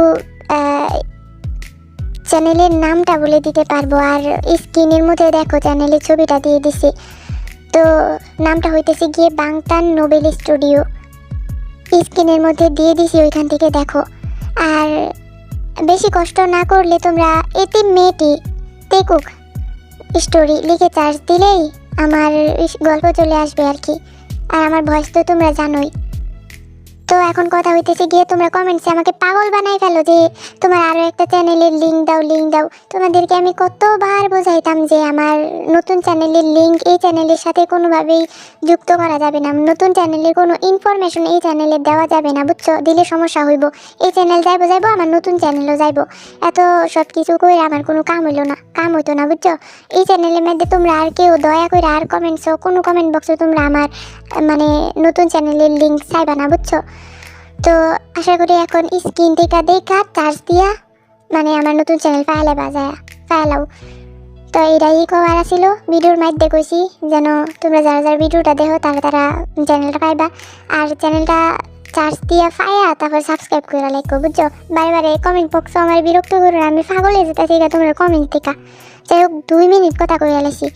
চ্যানেলের নামটা বলে দিতে পারবো, আর স্ক্রিনের মধ্যে দেখো চ্যানেলের ছবিটা দিয়ে দিছি। তো নামটা হইতেছে গিয়ে বাংটান নোবেল স্টুডিও, স্ক্রিনের মধ্যে দিয়ে দিছি, ওইখান থেকে দেখো। আর বেশি কষ্ট না করলে তোমরা এটি মেয়েটি টেকুক স্টোরি লিখে চার্জ দিলেই আমার গল্প চলে আসবে আর কি। আর আমার ভয়েস তো তোমরা জানোই। তো এখন কথা হইতেছে গিয়ে, তোমরা কমেন্টসে আমাকে পাগল বানাই ফেলো যে তোমার আরও একটা চ্যানেলের লিঙ্ক দাও। তোমাদেরকে আমি কতবার বোঝাইতাম যে আমার নতুন চ্যানেলের লিঙ্ক এই চ্যানেলের সাথে কোনোভাবেই যুক্ত করা যাবে না, নতুন চ্যানেলের কোনো ইনফরমেশন এই চ্যানেলে দেওয়া যাবে না, বুঝছো? দিলে সমস্যা হইব, এই চ্যানেল যাইবো আমার নতুন চ্যানেলও যাইবো। এত সব কিছু করে আমার কোনো কাম হইতো না, বুঝছো? এই চ্যানেলের মধ্যে তোমরা আর কেউ দয়া করে আর কমেন্টসও কোনো কমেন্ট বক্সে তোমরা আমার মানে নতুন চ্যানেলের লিঙ্ক চাইবা না, বুঝছো? তো আশা করি এখন স্ক্রিন থেকে দেখা চার্জ দিয়া মানে আমার নতুন চ্যানেল ফাইলাও। তো এটাই কবার ছিল ভিডিওর মাধ্যমে কইছি, যেন তোমরা যারা যারা ভিডিওটা দেখো তারা চ্যানেলটা পাইবা। আর চ্যানেলটা চার্জ দিয়া পাইয়া তারপর সাবস্ক্রাইব করে লাইক, বুঝছো? বারে কমেন্ট বক্সে আমার বিরক্ত করো, আমি পাগল হয়ে যেতেছি তোমরা কমেন্ট থেকে। যাই হোক, 2 মিনিট কথা কইয়া লাইছি।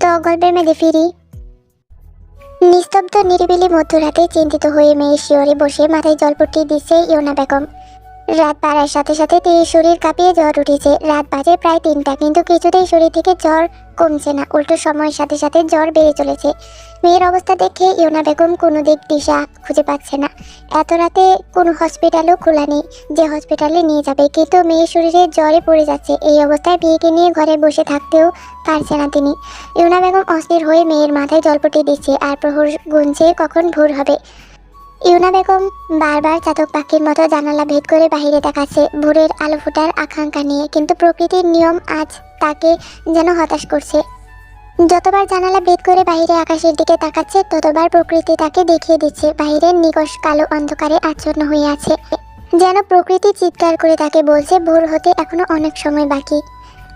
তো গল্পের মধ্যে ফিরি। নিস্তব্ধ নিরিবিলি মধ্যরাতে চিন্তিত হয়ে মেয়ের শিয়রে বসে মাথায় জলপট্টি দিচ্ছে ইয়োনা বেগম। রাত বাড়ার সাথে সাথে তের শরীর কাঁপিয়ে জ্বর উঠেছে। রাত বাজে প্রায় 3টা, কিন্তু কিছুতেই শরীর থেকে জ্বর কমছে না, উল্টো সময়ের সাথে সাথে জ্বর বেড়ে চলেছে। মেয়ের অবস্থা দেখে ইউনা বেগম কোনো দিক দিশা খুঁজে পাচ্ছে না। এত রাতে কোনো হসপিটালও খোলা নেই যে হসপিটালে নিয়ে যাবে, কিন্তু মেয়ের শরীরে জ্বরে পড়ে যাচ্ছে। এই অবস্থায় মেয়েকে নিয়ে ঘরে বসে থাকতেও পারছে না তিনি। ইউনা বেগম অস্থির হয়ে মেয়ের মাথায় জলপট্টি দিচ্ছে, আর প্রহর গুনছে কখন ভোর হবে। ইউনা বেগম বারবার চাতক পাখির মতো জানালা ভেদ করে বাইরে তাকাচ্ছে, ভোরের আলো ফোটার আকাঙ্ক্ষা নিয়ে। কিন্তু প্রকৃতির নিয়ম আজ তাকে যেন হতাশ করছে। যতবার জানালা ভেদ করে বাইরে আকাশের দিকে তাকাচ্ছে, ততবার প্রকৃতি তাকে দেখিয়ে দিচ্ছে বাইরের নিকষ কালো অন্ধকারে আচ্ছন্ন হয়ে আছে। যেন প্রকৃতি চিৎকার করে তাকে বলছে, ভোর হতে এখনো অনেক সময় বাকি।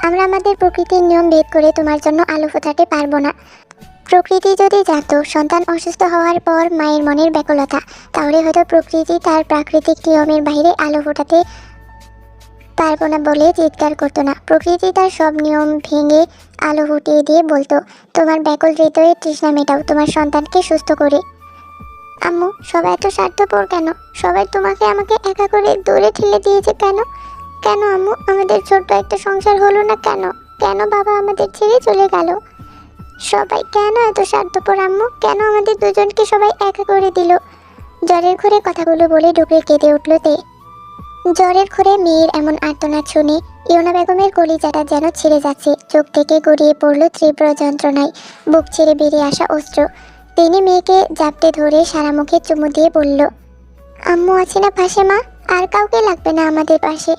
আমরা আমাদের প্রকৃতির নিয়ম ভেদ করে তোমার জন্য আলো ফোটাতে পারবো না। প্রকৃতি যদি জানতো সন্তান অসুস্থ হওয়ার পর মায়ের মনের ব্যাকুলতা, তাহলে হয়তো প্রকৃতি তার প্রাকৃতিক নিয়মের বাইরে আলো ফোটাতে পারবো না বলে চিৎকার করতো না। প্রকৃতি তার সব নিয়ম ভেঙে আলো ফুটিয়ে দিয়ে বলতো, তোমার ব্যাকুল হৃদয়ে তৃষ্ণা মেটাও তোমার সন্তানকে সুস্থ করে। আম্মু, সবাই এত স্বার্থপর কেন? সবাই তোমাকে আমাকে একা করে দূরে ঠেলে দিয়েছে কেন? কেন আম্মু, আমাদের ছোট্ট একটা সংসার হলো না কেন? কেন বাবা আমাদের ছেড়ে চলে গেল? সবাই কেন এত স্বার্থপর আম্মু? কেন আমাদের দুজনকে সবাই একা করে দিল? জ্বরের ঘরে কথাগুলো বলে ডুকরে কেঁদে উঠল তে। জ্বরের ঘরে মেয়ের এমন আর্তনাদ শুনে ইউনা বেগমের কলিজাটা যেন ছিঁড়ে যাচ্ছে। চোখ থেকে গড়িয়ে পড়ল তীব্র যন্ত্রণায় বুক ছেড়ে বেরিয়ে আসা অস্ত্র। তিনি মেয়েকে জাপটে ধরে সারা মুখে চুমু দিয়ে বলল, আম্মু আছে না পাশে মা? আর কাউকে লাগবে না আমাদের পাশে।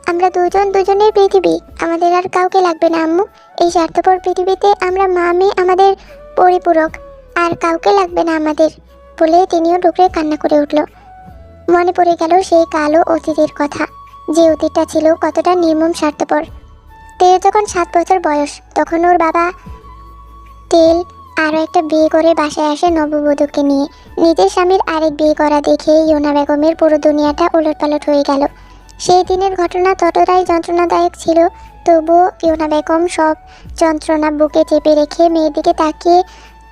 আমরা দুজন দুজনের পৃথিবী, আমাদের আর কাউকে লাগবে না আম্মু। এই স্বার্থপর পৃথিবীতে আমরা মা মেয়ে আমাদের পরিপূরক, আর কাউকে লাগবে না আমাদের। বলে তিনিও ডুকরে কান্না করে উঠল। মনে পড়ে গেল সেই কালো অতীতের কথা, যে অতীতটা ছিল কতটা নির্মম স্বার্থপর। তের যখন 7 বছর বয়স, তখন ওর বাবা তেল আরও একটা বিয়ে করে বাসায় আসে নববধূকে নিয়ে। নিজের স্বামীর আরেক বিয়ে করা দেখে ইউনা বেগমের পুরো দুনিয়াটা উলটপালট হয়ে গেল। সেই দিনের ঘটনা ততটাই যন্ত্রণাদায়ক ছিল, তবুও ইউনা বেগম সব যন্ত্রণা বুকে চেপে রেখে মেয়ের দিকে তাকিয়ে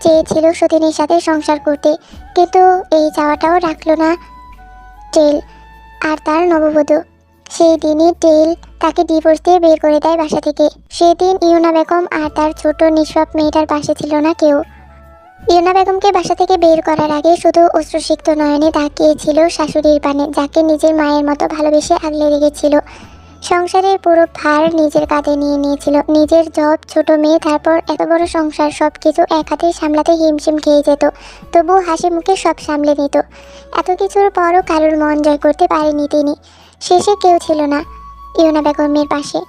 চেয়েছিল সতীনের সাথে সংসার করতে। কিন্তু এই চাওয়াটাও রাখল না টেল আর তার নববধূ। সেই দিনই টেল তাকে ডিভোর্স দিয়ে বের করে দেয় বাসা থেকে। সেদিন ইউনা বেগম আর তার ছোট নিষ্পাপ মেয়েটার পাশে ছিল না কেউ। ইউনা বেগমকে বাসা থেকে বের করার আগে শুধু অশ্রুসিক্ত নয়নে তাকিয়েছিল শাশুড়ির পানে, যাকে নিজের মায়ের মতো ভালোবেসে আগলে রেখেছিল। সংসারের পুরো ভার নিজের কাঁধে নিয়ে নিয়েছিল। নিজের জব, ছোট মেয়ে, তারপর এত বড় সংসার, সব কিছু এক হাতে সামলাতে হিমশিম খেয়ে যেত। তবু হাসি মুখে সব সামলে নিত। এত কিছুর পরও কারোর মন জয় করতে পারেনি তিনি। শেষে কেউ ছিল না ইউনা বেগমের পাশে।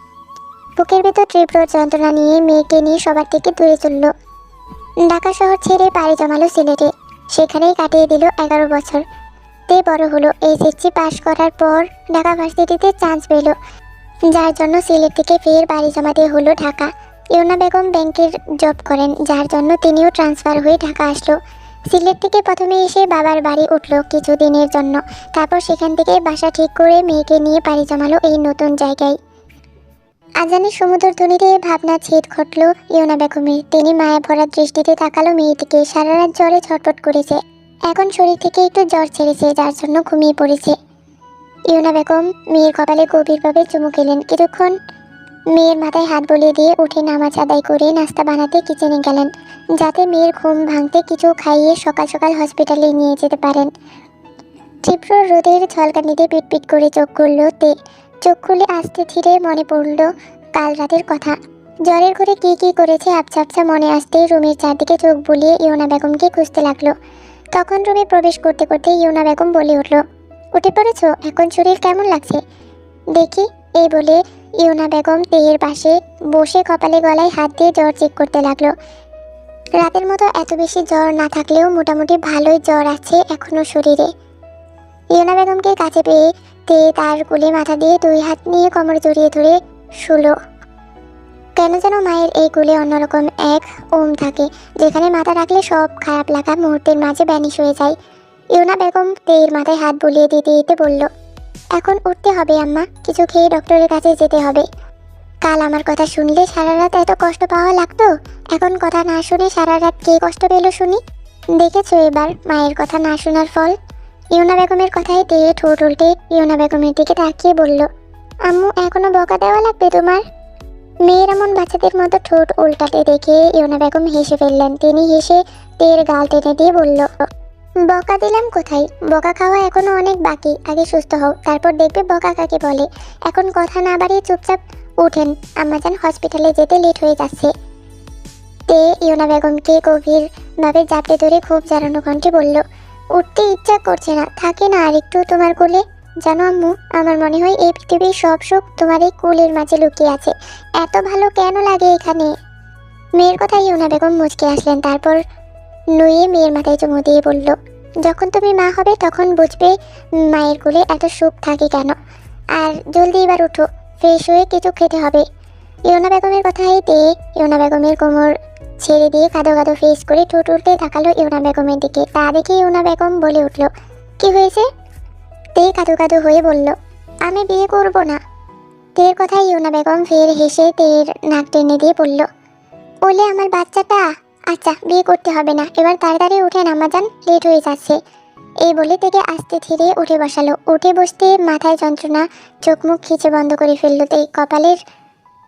বুকের ভেতর তীব্র যন্ত্রণা নিয়ে মেয়েকে নিয়ে সবার থেকে দূরে চলল। ঢাকা শহর ছেড়ে পাড়ি জমালো সিলেটে। সেখানেই কাটিয়ে দিল 11 বছর। তে বড় হলো। এইচএসসি পাশ করার পর ঢাকা ভার্সিটিতে চান্স পেল, যার জন্য সিলেট থেকে ফের বাড়ি জমাতে হলো ঢাকা। ইউনা বেগম ব্যাংকের জব করেন, যার জন্য তিনিও ট্রান্সফার হয়ে ঢাকা আসলো। সিলেট থেকে প্রথমে এসে বাবার বাড়ি উঠল কিছুদিনের জন্য, তারপর সেখান থেকে বাসা ঠিক করে মেয়েকে নিয়ে পাড়ি জমালো এই নতুন জায়গায়। আজানের সমুদ্র ধ্বনিতে ভাবনা ছেদ ঘটল ইউনা বেগমের। তিনি মায়া ভরা দৃষ্টিতে তাকালো মেয়েটিকে। সারা রাত জ্বরে ছটফট করেছে, এখন শরীর থেকে একটু জ্বর ছেড়েছে, যার জন্য ঘুমিয়ে পড়েছে। ইউনা বেগম মেয়ের কপালে গভীরভাবে চুমু খেলেন। কিছুক্ষণ মেয়ের মাথায় হাত বুলিয়ে দিয়ে উঠে নামাজ আদায় করে নাস্তা বানাতে কিচেনে গেলেন, যাতে মেয়ের ঘুম ভাঙতে কিছু খাইয়ে সকাল সকাল হসপিটালে নিয়ে যেতে পারেন। তীব্র রোদের ঝলকানিতে পিটপিট করে চোখ খুলল তে। চোখ খুলে আস্তে ধীরে মনে পড়ল কাল রাতের কথা। জ্বরের ঘরে কি করেছে আবছা আবছা মনে আসতেই রুমের চারদিকে চোখ বুলিয়ে ইউনা বেগমকে খুঁজতে লাগলো। তখন রুমে প্রবেশ করতে করতে ইউনা বেগম বলে উঠল, উঠে পড়েছ? এখন শরীর কেমন লাগছে দেখি। এই বলে ইউনা বেগম তেয়ের পাশে বসে কপালে গলায় হাত দিয়ে জ্বর চেক করতে লাগলো। রাতের মতো এত বেশি জ্বর না থাকলেও মোটামুটি ভালোই জ্বর আছে এখনো শরীরে। ইউনা বেগমকে কাছে পেয়ে তে তার কোলে মাথা দিয়ে 2 হাত নিয়ে কোমর জড়িয়ে ধরে শুলো। কেন যেন মায়ের এই কোলে অন্যরকম এক ওম থাকে, যেখানে মাথা রাখলে সব খারাপ লাগা মুহূর্তের মাঝে ভ্যানিশ হয়ে যায়। ইউনা বেগম তেয়ের মাথায় হাত বুলিয়ে দিতে দিতে বলল, এখন উঠতে হবে আম্মা, কিছু খেয়ে ডক্টরের কাছে যেতে হবে। কাল আমার কথা শুনলে সারা রাত এত কষ্ট পাওয়া লাগতো, এখন কথা না শুনে সারা রাত কে কষ্ট পেল শুনি। দেখেছো এবার মায়ের কথা না শোনার ফল? ইউনা বেগমের কথায় তে ঠোঁট উল্টে ইউনা বেগমের দিকে তাকিয়ে বলল, আম্মু এখনো বকা দেওয়া লাগবে তোমার? মেয়ের এমন বাচ্চাদের মতো ঠোঁট উল্টাতে দেখে ইউনা বেগম হেসে ফেললেন। তিনি হেসে তের গাল টেনে দিয়ে বলল, বকা দিলাম কোথায়? বকা খাওয়া এখনো অনেক বাকি। আগে সুস্থ হও, তারপর দেখবে বকা কাকে বলে। এখন কথা না বাড়িয়ে চুপচাপ উঠেন, আম্মাজান হসপিটালে যেতে লেট হয়ে যাচ্ছে। তে ইউনা বেগমকে গভীরভাবে জাপটে ধরে খুব জানানো কণ্ঠে বলল, উঠতে ইচ্ছা করছে না, থাকে না আর একটু তোমার কোলে? জানো আম্মু, আমার মনে হয় এই পৃথিবীর সব সুখ তোমার এই কোলের মাঝে লুকিয়ে আছে। এত ভালো কেন লাগে এখানে? মেয়ের কথা ইউনা বেগম মুচকে আসলেন, তারপর নুয়ে মেয়ের মাথায় চুমু দিয়ে বলল, যখন তুমি মা হবে তখন বুঝবে মায়ের কোলে এত সুখ থাকে কেন। আর জলদি এবার উঠো, ফ্রেশ হয়ে কিছু খেতে হবে। ইউনা বেগমের কথায় দিয়ে ইউনা বেগমের কোমর ছেড়ে দিয়ে কাঁদো কাঁদো ফেস করে ঠোঁট উল্টে তাকালো ইউনা বেগমের দিকে। তা দেখে ইউনা বেগম বলে উঠল, কি হয়েছে? তে কাঁদো কাঁদো হয়ে বলল, আমি বিয়ে করব না। তের কথায় ইউনা বেগম ফের হেসে তের নাক টেনে দিয়ে বলল, ওলে আমার বাচ্চাটা। আচ্ছা বিয়ে করতে হবে না, এবার তাড়াতাড়ি উঠেন আম্মাজান, লেট হয়ে যাচ্ছে। এই বলে থেকে আস্তে ধীরে উঠে বসালো। উঠে বসতে মাথায় যন্ত্রণা, চোখ মুখ খিচে বন্ধ করে ফেললো। তে কপালের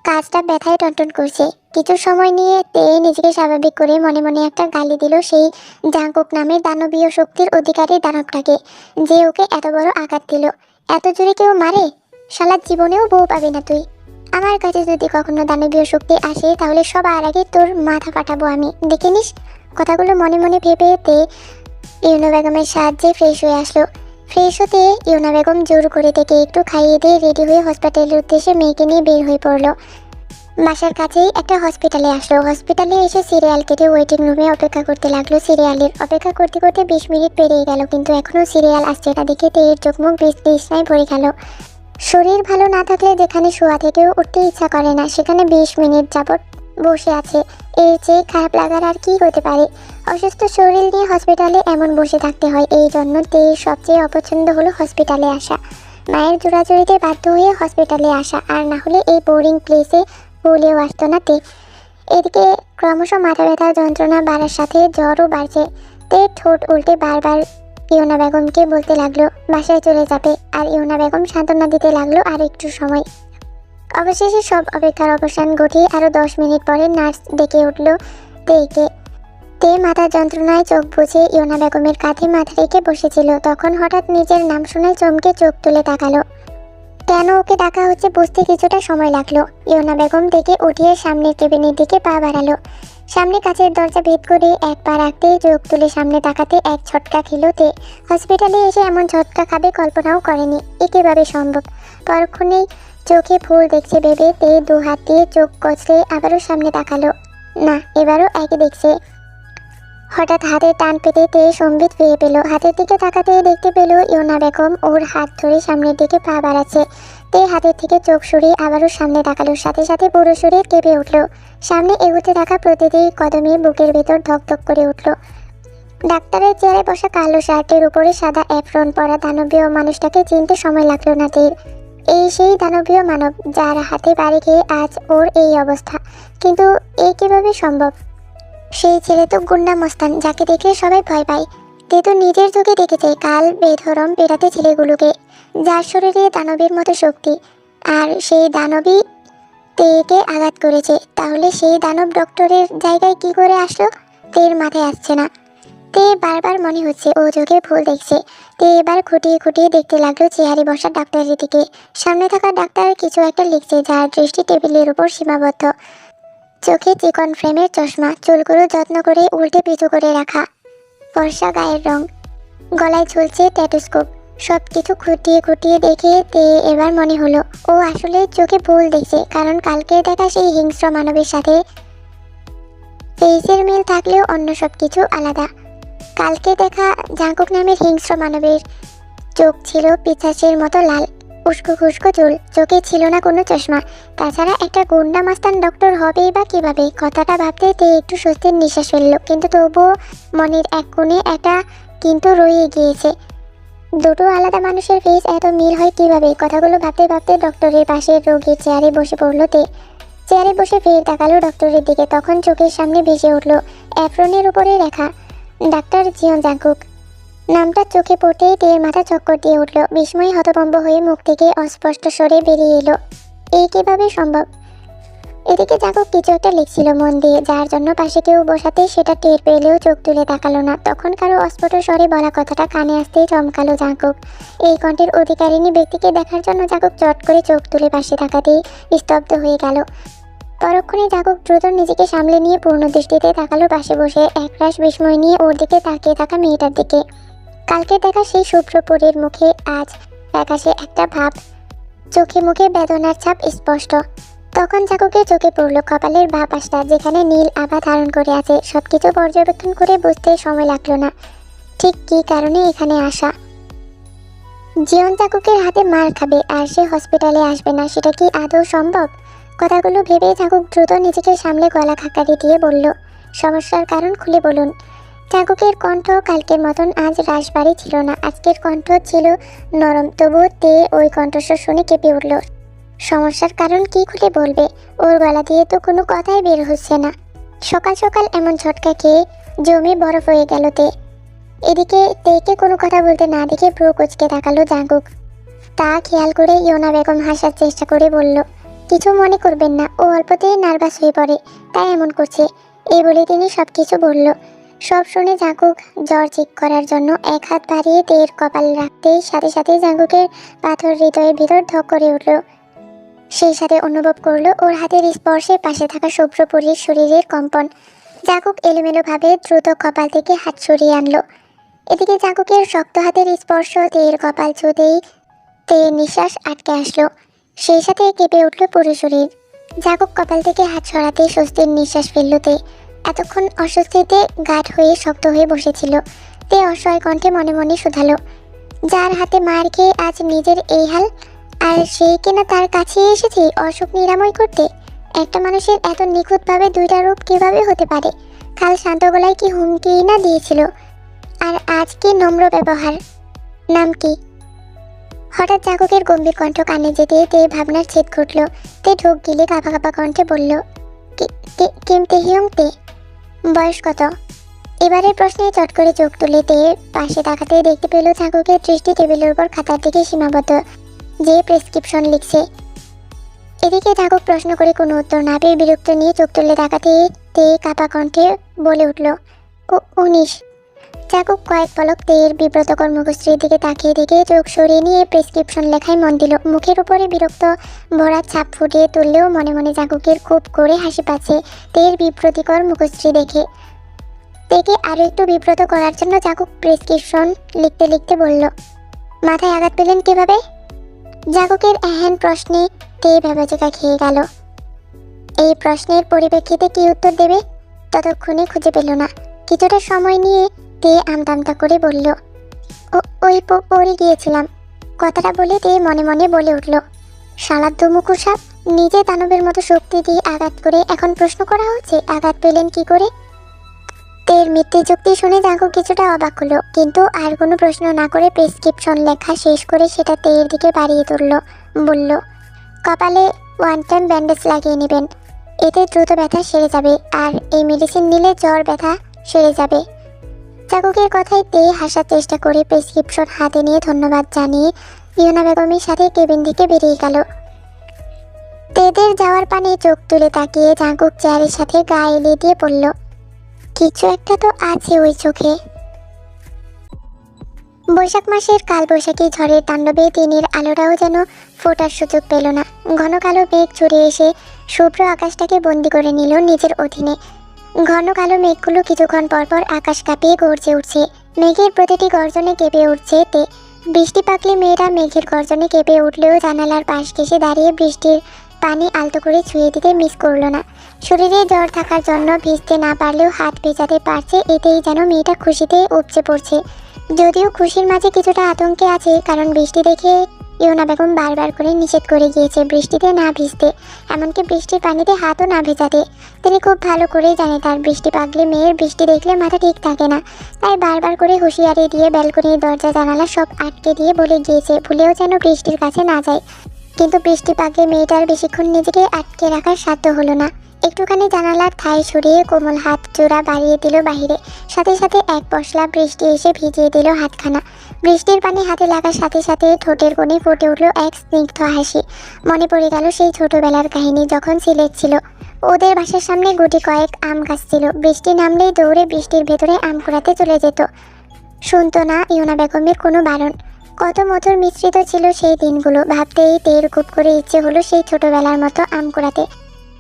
কাজটা ব্যথায় টনটন করছে। কিছু সময় নিয়ে তে নিজেকে স্বাভাবিক করে মনে মনে একটা গালি দিল সেই জাঙ্কুক নামের দানবীয় শক্তির অধিকারী দানবটাকে, যে ওকে এত বড় আঘাত দিল। এত জোরে কেউ মারে? শালা জীবনেও বউ পাবি না তুই। আমার কাছে যদি কখনো দানবীয় শক্তি আসে তাহলে সবার আগে তোর মাথা ফাটাবো আমি, দেখে নিস। কথাগুলো মনে মনে ভেবে তে ইউনা বেগমের সাহায্যে ফ্রেশ হয়ে আসলো। ফ্রেশ হতে ইউনা বেগম জোর করে থেকে একটু খাইয়ে দিয়ে রেডি হয়ে হসপিটালের উদ্দেশ্যে মেয়েকে নিয়ে বের হয়ে পড়লো। বাসার কাছেই একটা হসপিটালে আসলো। হসপিটালে এসে সিরিয়াল কেটে ওয়েটিং রুমে অপেক্ষা করতে লাগলো। সিরিয়ালের অপেক্ষা করতে করতে 20 মিনিট পেরিয়ে গেল, কিন্তু এখনও সিরিয়াল আসছে না দেখে তেয়ের চোখ মুখ বিছনায় ভরে গেল। শরীর ভালো না থাকলে যেখানে শোয়া থেকেও উঠতে ইচ্ছা করে না, সেখানে 20 মিনিট যাবৎ বসে আছে। এর চেয়ে খারাপ লাগার আর কি হতে পারে? অসুস্থ শরীর নিয়ে হসপিটালে এমন বসে থাকতে হয়। এই জন্য তেয়ের সবচেয়ে অপছন্দ হলো হসপিটালে আসা। মায়ের জোড়াজোড়িতে বাধ্য হয়ে হসপিটালে আসা, আর না হলে এই বোরিং প্লেসে ভুলেও আসতো না তে। এদিকে ক্রমশ মাথা ব্যথা যন্ত্রণা বাড়ার সাথে জ্বরও বাড়ছে। তে ঠোঁট উল্টে বারবার ইউনা বেগমকে বলতে লাগলো বাসায় চলে যাবে, আর ইউনা বেগম সান্ত্বনা দিতে লাগলো আর একটু সময়। অবশেষে সব অপেক্ষার অবসান ঘটিয়ে আরও 10 মিনিট পরে নার্স ডেকে উঠল তেকে। তে মাথার যন্ত্রণায় চোখ বুঝে ইউনা বেগমের কাঁধে মাথা রেখে বসেছিল। তখন হঠাৎ নিজের নাম শুনে চমকে চোখ তুলে তাকালো। কেন ওকে ডাকা হচ্ছে বুঝতে কিছুটা সময় লাগলো। ইউনা বেগম থেকে উঠিয়ে সামনের টেবিলের দিকে পা বাড়ালো। সামনে কাছের দরজা ভেদ করে এক পা রাখতে চোখ তুলে সামনে তাকাতে এক ঝটকা খেলো তে। হসপিটালে এসে এমন ঝটকা খাবে কল্পনাও করেনি। এ কীভাবে সম্ভব? পরক্ষণেই চোখে ফুল দেখছে ভেবে তে 2 হাত দিয়ে চোখ কচলে আবারও সামনে তাকালো। না, এবারও একই দেখছে। হঠাৎ হাতে টান পেতে তে সম্বিত পেয়ে পেল। হাতের দিকে তাকাতেই দেখতে পেল ইউনা বেগম ওর হাত ধরে সামনের দিকে পা বাড়াচ্ছে। তে হাতের থেকে চোখ সরিয়ে আবারও সামনে তাকালো, সাথে সাথে পুরো শরীর কেঁপে উঠল। সামনে এগোতে থাকা প্রতিটি কদমে বুকের ভেতর ধকধক করে উঠল। ডাক্তারের চেয়ারে বসা কালো শার্টের উপরে সাদা অ্যাপ্রন পরা দানবীয় মানুষটাকে চিনতে সময় লাগলো না তের। এই সেই দানবীয় মানব যার হাতে বাড়ি খেয়ে আজ ওর এই অবস্থা। কিন্তু এ কিভাবে সম্ভব? সেই ছেলে তো গুন্ডা মস্তান, যাকে দেখলে সবাই ভয় পায়। তে তো নিজের চোখে দেখেছে কাল বেধরম পেটাতে ছেলেগুলোকে, যার শরীরে দানবের মতো শক্তি। আর সেই দানবই তেকে আঘাত করেছে। তাহলে সেই দানব ডক্টরের জায়গায় কি করে আসলো? তের মাথায় আসছে না। তে বারবার মনে হচ্ছে ও চোখে ভুল দেখছে। তে এবার খুঁটিয়ে খুঁটিয়ে দেখতে লাগলো চেয়ারে বসা ডাক্তারের দিকে। সামনে থাকা ডাক্তার কিছু একটা লিখছে, যার দৃষ্টি টেবিলের উপর সীমাবদ্ধ। চোখে চিকন ফ্রেমের চশমা, চুলগুলো যত্ন করে উল্টে পিছু করে রাখা, ফর্সা গায়ের রং, গলায় ঝুলছে স্টেথোস্কোপ। সব কিছু খুঁটিয়ে খুঁটিয়ে দেখে তে এবার মনে হলো ও আসলে চোখে ভুল দেখছে, কারণ কালকে দেখা সেই হিংস্র মানবের সাথে ফেসের মিল থাকলেও অন্য সব কিছু আলাদা। কালকে দেখা জাঙ্কুক নামের হিংস্র মানবের চোখ ছিল পিছাচের মতো লাল, উস্কো খুস্কো চুল, চোখে ছিল না কোনো চশমা। তাছাড়া একটা গুন্ডা মাস্তান ডক্টর হবেই বা কীভাবে? কথাটা ভাবতে তে একটু স্বস্তির নিঃশ্বাস ফেলল, কিন্তু তবুও মনের এক কোণে একটা কিন্তু রয়ে গিয়েছে। দুটো আলাদা মানুষের ফেস এত মিল হয় কীভাবে? কথাগুলো ভাবতে ভাবতে ডক্টরের পাশের রোগীর চেয়ারে বসে পড়লো তে। চেয়ারে বসে ফের তাকালো ডক্টরের দিকে। তখন চোখের সামনে ভেসে উঠল অ্যাপ্রনের উপরে রেখা ডাক্তার জিয়ন জাঙ্কুক। নামটা চোখে পড়তেই তের মাথা চক্কর দিয়ে উঠল। বিস্ময়ে হতভম্ব হয়ে মুখ থেকে অস্পষ্ট স্বরে বেরিয়ে এলো, এই কিভাবে সম্ভব? এদিকে জাঙ্কুক কিছু একটা লিখছিল মন দিয়ে, যার জন্য পাশে কেউ বসাতে সেটা টের পেলেও চোখ তুলে তাকালো না। তখন কারো অস্ফুট স্বরে বলা কথাটা কানে আসতেই চমকালো জাঙ্কুক। এই কণ্ঠের অধিকারিণী ব্যক্তিকে দেখার জন্য জাঙ্কুক চট করে চোখ তুলে পাশে তাকাতেই স্তব্ধ হয়ে গেল। পরক্ষণে জাঙ্কুক দ্রুত নিজেকে সামলে নিয়ে পূর্ণ দৃষ্টিতে তাকালো পাশে বসে একরাশ বিস্ময় নিয়ে ওর দিকে তাকিয়ে থাকা মেয়েটার দিকে। কালকে দেখা সেই শুভ্র পরীর মুখে আজ ফ্যাকাশে একটা ভাব, চোখে মুখে বেদনার ছাপ স্পষ্ট। তখন জাঙ্কুকের চোখে পড়ল কপালের বাঁ পাশটা, যেখানে নীল আভা ধারণ করে আছে। সবকিছু পর্যবেক্ষণ করে বুঝতে সময় লাগলো না ঠিক কী কারণে এখানে আসা। জীবন জাঙ্কুকের হাতে মার খাবে আর সে হসপিটালে আসবে না, সেটা কি আদৌ সম্ভব? কথাগুলো ভেবে জাঙ্কুক দ্রুত নিজেকে সামলে গলা খাকারি দিয়ে বলল, সমস্যার কারণ খুলে বলুন। জাঙ্কুকের কণ্ঠ কালকের মতন আজ রাশবাড়ি ছিল না। আজকের কণ্ঠ ছিল নরম, তবুও তে ওই কণ্ঠস্বর শুনে কেঁপে উঠল। সমস্যার কারণ কি খুলে বলবে? ওর গলা দিয়ে তো কোনো কথাই বের হচ্ছে না। সকাল সকাল এমন ঝটকা খেয়ে জমি বরফ হয়ে গেল তে। এদিকে তেকে কোনো কথা বলতে না দেখে ভ্রু কুঁচকে তাকালো জাঙ্কুক। তা খেয়াল করে ইয়োনা বেগম হাসার চেষ্টা করে বলল, কিছু মনে করবেন না, ও অল্পতেই নার্ভাস হয়ে পড়ে, তাই এমন করছে। এই বলে তিনি সব কিছু বলল। সব শুনে জাঙ্কুক জ্বর ঠিক করার জন্য এক হাত বাড়িয়ে তের কপাল রাখতেই সাথে সাথে জাঙ্কুকের পাথর হৃদয়ের ভিতর ধক করে উঠল। সেই সাথে অনুভব করলো ওর হাতের স্পর্শে পাশে থাকা শুভ্রপুরীর শরীরের কম্পন। জাঙ্কুক এলোমেলোভাবে দ্রুত কপাল থেকে হাত সরিয়ে আনলো। এদিকে জাঙ্কুকের শক্ত হাতের স্পর্শ তের কপাল ছুঁতেই তের নিঃশ্বাস আটকে আসলো। সেই সাথে কেঁপে উঠল পুরো শরীর। জাঙ্কুক কপাল থেকে হাত সরাতে স্বস্তির নিঃশ্বাস ফেলল তে। এতক্ষণ অস্বস্তিতে গাঢ় হয়ে শক্ত হয়ে বসেছিল। তে অসহায় কণ্ঠে মনে মনে শুধালো, যার হাতে মার খেয়ে আজ নিজের এই হাল, আর সেই কিনা তার কাছে এসেছে অসুখ নিরাময় করতে। একটা মানুষের এত নিখুঁতভাবে দুইটা রূপ কিভাবে হতে পারে? কাল শান্ত গলায় কি হুমকি না দিয়েছিল, আর আজ কি নম্র ব্যবহার। নাম কি? হঠাৎ জাঙ্কুকের গম্ভীর কণ্ঠ কানে যেতে তে ভাবনার ছেদ ঘটল। তে ঢোক গিলে কাঁপা কাঁপা কণ্ঠে বলল, কিম তেহিয়ং তে। বয়স কত? এবারের প্রশ্নে চট করে চোখ তুলে তে পাশে তাকাতে দেখতে পেল জাঙ্কুকের দৃষ্টি টেবিলের উপর খাতার দিকে সীমাবদ্ধ, যে প্রেসক্রিপশন লিখছে। এদিকে জাঙ্কুক প্রশ্ন করে কোনো উত্তর না পেয়ে বিরক্ত নিয়ে চোখ তুলে তাকাতে তে কাঁপা কণ্ঠে বলে উঠল, 19। জাঙ্কুক কয়েক পলক তের বিব্রতকর মুখশ্রীর দিকে তাকিয়ে দেখে চোখ সরিয়ে নিয়ে প্রেসক্রিপশন লেখায় মন দিল। মুখের উপরে বিরক্ত ভরা ছাপ ফুটিয়ে তুললেও মনে মনে জাঙ্কুকের খুব করে হাসি পাচ্ছে তের বিব্রতিকর মুখশ্রী দেখে। তেকে আরও একটু বিব্রত করার জন্য জাঙ্কুক প্রেসক্রিপশন লিখতে লিখতে বলল, মাথায় আঘাত পেলেন কিভাবে? জাঙ্কুকের এহেন প্রশ্নে তে ভেবাচেকা খেয়ে গেল। এই প্রশ্নের পরিপ্রেক্ষিতে কি উত্তর দেবে ততক্ষণে খুঁজে পেল না। কিছুটা সময় নিয়ে তে আমতামতা করে বলল, ওই পড়ে গিয়েছিলাম। কথাটা বলে তে মনে মনে বলে উঠল, শালা দুমুখো সাপ, নিজে দানবের মতো শক্তি দিয়ে আঘাত করে এখন প্রশ্ন করা হচ্ছে আঘাত পেলেন কি করে। তের মিথ্যে যুক্তি শুনে জাঙ্কুক কিছুটা অবাক হলো, কিন্তু আর কোনো প্রশ্ন না করে প্রেসক্রিপশন লেখা শেষ করে সেটা তের দিকে বাড়িয়ে তুলল। বলল, কপালে ওয়ান টাইম ব্যান্ডেজ লাগিয়ে নেবেন, এতে দ্রুত ব্যথা সেরে যাবে, আর এই মেডিসিন নিলে জ্বর ব্যথা সেরে যাবে। জাঙ্কুকের কথায় তে হাসার চেষ্টা করে প্রেসক্রিপশন হাতে নিয়ে ধন্যবাদ জানিয়ে ইয়োনা বেগমের সাথে কেবিন থেকে বেরিয়ে গেল। তেদের যাওয়ার পানে চোখ তুলে তাকিয়ে জাঙ্কুক চেয়ারের সাথে গা এলিয়ে দিয়ে পড়ল, কিছু একটা তো আছে ওই চোখে। বৈশাখ মাসের কালবৈশাখী ঝড়ের তাণ্ডবে দিনের আলোটাও যেন ফোটার সুযোগ পেল না। ঘন কালো মেঘ ছুড়ে এসে শুভ্র আকাশটাকে বন্দি করে নিল নিজের অধীনে। ঘন কালো মেঘগুলো কিছুক্ষণ পরপর আকাশ কাঁপিয়ে গর্জে উঠছে। মেঘের প্রতিটি গর্জনে কেঁপে উঠছে তে। বৃষ্টি পাকলে মেয়েরা মেঘের গর্জনে কেঁপে উঠলেও জানালার পাশ ঘেঁষে দাঁড়িয়ে বৃষ্টির পানি আলতো করে ছুঁয়ে দিতে মিস করলো না। শরীরে জ্বর থাকার জন্য ভিজতে না পারলেও হাত ভেজাতে পারছে, এতেই যেন মেয়েটা খুশিতে উপচে পড়ছে। যদিও খুশির মাঝে কিছুটা আতঙ্কে আছে, কারণ বৃষ্টি দেখে ইয়োনা বেগম বারবার করে নিষেধ করে গিয়েছে বৃষ্টিতে না ভিজতে, এমনকি বৃষ্টির পানিতে হাতও না ভেজাতে। তিনি খুব ভালো করেই জানে তার বৃষ্টি পাকলে মেয়ের বৃষ্টি দেখলে মাথা ঠিক থাকে না, তাই বারবার করে হুঁশিয়ারি দিয়ে ব্যালকনির দরজা জানালা সব আটকে দিয়ে বলে গিয়েছে ভুলেও যেন বৃষ্টির কাছে না যায়। কিন্তু বৃষ্টি পাকলে মেয়েটার বেশিক্ষণ নিজেকে আটকে রাখার সাধ্য হলো না। একটুখানি জানালার ঠাই সরিয়ে কোমল হাত জোড়া বাড়িয়ে দিল বাহিরে। সাথে সাথে এক পশলা বৃষ্টি এসে ভিজিয়ে দিল হাতখানা। বৃষ্টির পানি হাতে লাগার সাথে সাথে ঠোঁটের কোণে ফুটে উঠল এক স্নিগ্ধ হাসি। মনে পড়ে গেল সেই ছোটবেলার কাহিনী, যখন সিলেট ছিল। ওদের বাসার সামনে গুটি কয়েক আম গাছ ছিল। বৃষ্টি নামলেই দৌড়ে বৃষ্টির ভেতরে আম কুড়াতে চলে যেত। শুনতো না ইউনা বেগমের কোনো বারণ। কত মধুর মিশ্রিত ছিল সেই দিনগুলো। ভাবতেই তেল কুট করে ইচ্ছে হলো সেই ছোটবেলার মতো আম কুড়াতে।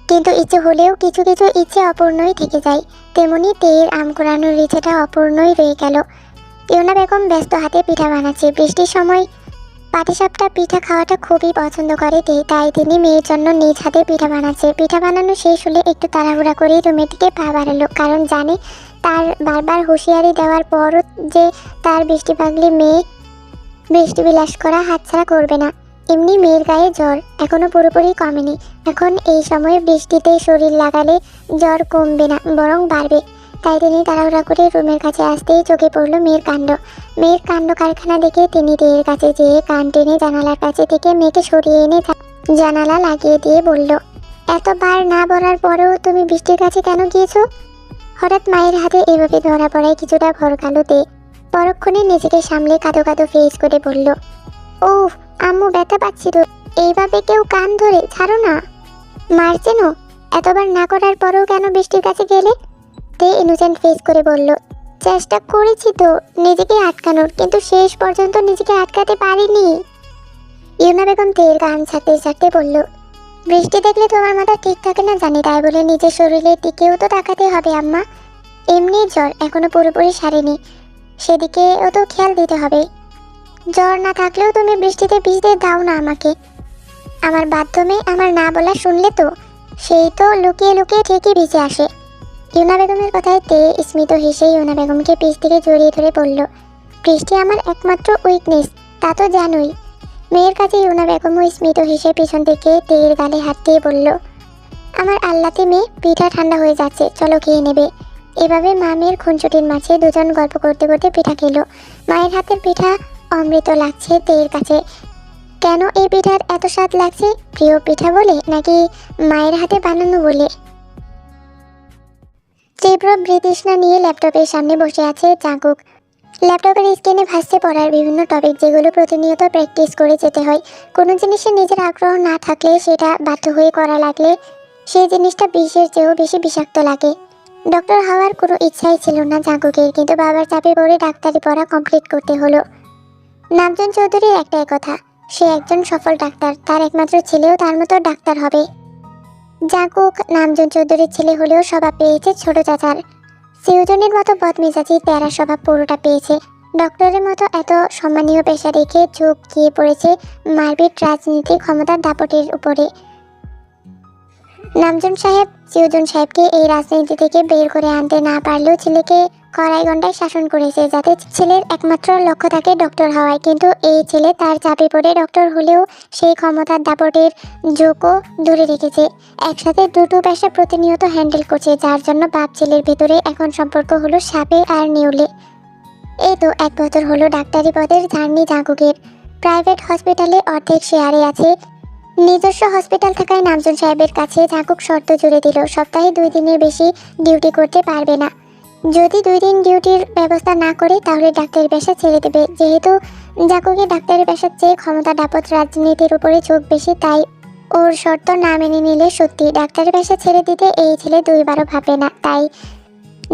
কিন্তু ইচ্ছে হলেও কিছু কিছু ইচ্ছে অপূর্ণই থেকে যায়। তেমনি তের আম কুড়ানোর ইচ্ছেটা অপূর্ণই রয়ে গেল। ইউনা বেগম ব্যস্ত হাতে পিঠা বানাচ্ছে। বৃষ্টির সময় পাটিসাপটা পিঠা খাওয়াটা খুবই পছন্দ করে তে, তাই তিনি মেয়ের জন্য নিজ হাতে পিঠা বানাচ্ছে। পিঠা বানানো শেষ হলে একটু তাড়াহুড়া করে রুমের দিকে পা বাড়ালো, কারণ জানে তার বারবার হুঁশিয়ারি দেওয়ার পরও যে তার বৃষ্টি পাগলি মেয়ে বৃষ্টি বিলাস করা হাতছাড়া করবে না। এমনি মেয়ের গায়ে জ্বর এখনো পুরোপুরি কমেনি। এখন এই সময়ে বৃষ্টিতে শরীর লাগালে জ্বর কমবে না, বরং বাড়বে। তাই তিনি তাড়াহুড়া করে রুমের কাছে আসতেই চোখে পড়ল মেয়ের কাণ্ড। মেয়ের কাণ্ড কারখানা দেখে তিনি তেয়ের কাছে যেয়ে কান টেনে জানালার কাছে থেকে মেয়েকে সরিয়ে এনে জানালা লাগিয়ে দিয়ে বলল, এতবার না বলার পরেও তুমি বৃষ্টির কাছে কেন গিয়েছো? হঠাৎ মায়ের হাতে এভাবে ধরা পড়ায় কিছুটা ভরকালো তে। পরক্ষণে নিজেকে সামলে কাঁদো কাঁদো ফেস করে বলল, ওহ আম্মু, ব্যথা পাচ্ছি তো। এইভাবে কেউ কান ধরে ছাড়ো না। মারছে না? এতবার না করার পরেও কেন বৃষ্টির কাছে গেলে? তে ইনোসেন্ট ফেস করে বলল, চেষ্টা করেছি তো নিজেকে আটকানোর, কিন্তু শেষ পর্যন্ত নিজেকে আটকাতে পারিনি। ইউনা বেগম তের কান ছাড়তে ছাড়তে বলল, বৃষ্টি দেখলে তোমার মাথা ঠিক থাকে না জানি, তাই বলে নিজের শরীরের দিকেও তো তাকাতে হবে আম্মা। এমনি জ্বর এখনো পুরোপুরি সারেনি, সেদিকেও তো খেয়াল দিতে হবে। জ্বর না থাকলেও তুমি বৃষ্টিতে ভিজতে দাও না আমাকে। আমার মাধ্যমে আমার না বলা শুনলে তো, সেই তো লুকিয়ে লুকিয়ে ঠিকই ভিজে আসে। ইউনা বেগমের কথায় তে স্মিত হেসে ইউনা বেগমকে পিছ থেকে জড়িয়ে ধরে বলল, বৃষ্টি আমার একমাত্র উইকনেস, তা তো জানোই। মেয়ের কাছে ইউনা বেগমও স্মিত হেসে পিছন থেকে তেয়ের গালে হাত দিয়ে বলল, আমার আল্লাতে মেয়ে, পিঠা ঠান্ডা হয়ে যাচ্ছে, চলো খেয়ে নেবে। এভাবে মা মেয়ের খুনছুটির মাঝে দুজন গল্প করতে করতে পিঠা খেলো। মায়ের হাতের পিঠা অমৃত লাগছে তেয়ের কাছে। কেন এই পিঠার এত স্বাদ লাগছে? প্রিয় পিঠা বলে, নাকি মায়ের হাতে বানানো বলে? তীব্র বৃতৃষ্ণা নিয়ে ল্যাপটপের সামনে বসে আছে জাঙ্কুক। ল্যাপটপের স্ক্রিনে ভাসছে পড়ার বিভিন্ন টপিক, যেগুলো প্রতিনিয়ত প্র্যাকটিস করে যেতে হয়। কোনো জিনিসে নিজের আগ্রহ না থাকলে, সেটা বাধ্য হয়ে করা লাগলে, সেই জিনিসটা বিষের চেয়েও বেশি বিষাক্ত লাগে। ডক্টর হওয়ার কোনো ইচ্ছাই ছিল না জাঙ্কুকের, কিন্তু বাবার চাপে পড়ে ডাক্তারি পড়া কমপ্লিট করতে হলো। নামজন চৌধুরীর একটাই কথা, সে একজন সফল ডাক্তার, তার একমাত্র ছেলেও তার মতো ডাক্তার হবে। জাঙ্কুক নামজন চৌধুরীর ছেলে হলেও স্বভাব পেয়েছে ছোট চাচার। সিউজনের মতো বদমেজাজি তেরা স্বভাব পুরোটা পেয়েছে। ডক্টরের মতো এত সম্মানীয় পেশা রেখে ঝোঁক গিয়ে পড়েছে মারপিট রাজনীতি ক্ষমতার দাপটের উপরে। নামজন সাহেব সিউজন সাহেবকে এই রাজনীতি থেকে বের করে আনতে না পারলেও ছেলেকে কড়াই গন্ডায় শাসন করেছে, যাতে ছেলের একমাত্র লক্ষ্য থাকে ডক্টর হওয়ায়। কিন্তু এই ছেলে তার চাপে পড়ে ডক্টর হলেও সেই ক্ষমতার দাপটের ঝোঁকও ধরে রেখেছে। একসাথে দুটো পেশা প্রতিনিয়ত হ্যান্ডেল করছে, যার জন্য বাপ ছেলের ভেতরে এখন সম্পর্ক হলো সাপে আর নেউলে। এই তো 1 বছর হলো ডাক্তারি পদের জার্নি জাঙ্কুকের। প্রাইভেট হসপিটালে অর্ধেক শেয়ারে আছে। নিজস্ব হসপিটাল থাকায় নামজন সাহেবের কাছে জাঙ্কুক শর্ত জুড়ে দিল, সপ্তাহে 2 দিনের বেশি ডিউটি করতে পারবে না। যদি 2 দিন ডিউটির ব্যবস্থা না করে, তাহলে ডাক্তারি পেশা ছেড়ে দেবে। যেহেতু জাঙ্কুকের ডাক্তারি পেশার চেয়ে ক্ষমতা দাপট রাজনীতির উপরে ঝোঁক বেশি, তাই ওর শর্ত না মেনে নিলে সত্যি ডাক্তারি পেশা ছেড়ে দিতে এই ছেলে 2 বারও ভাবে না। তাই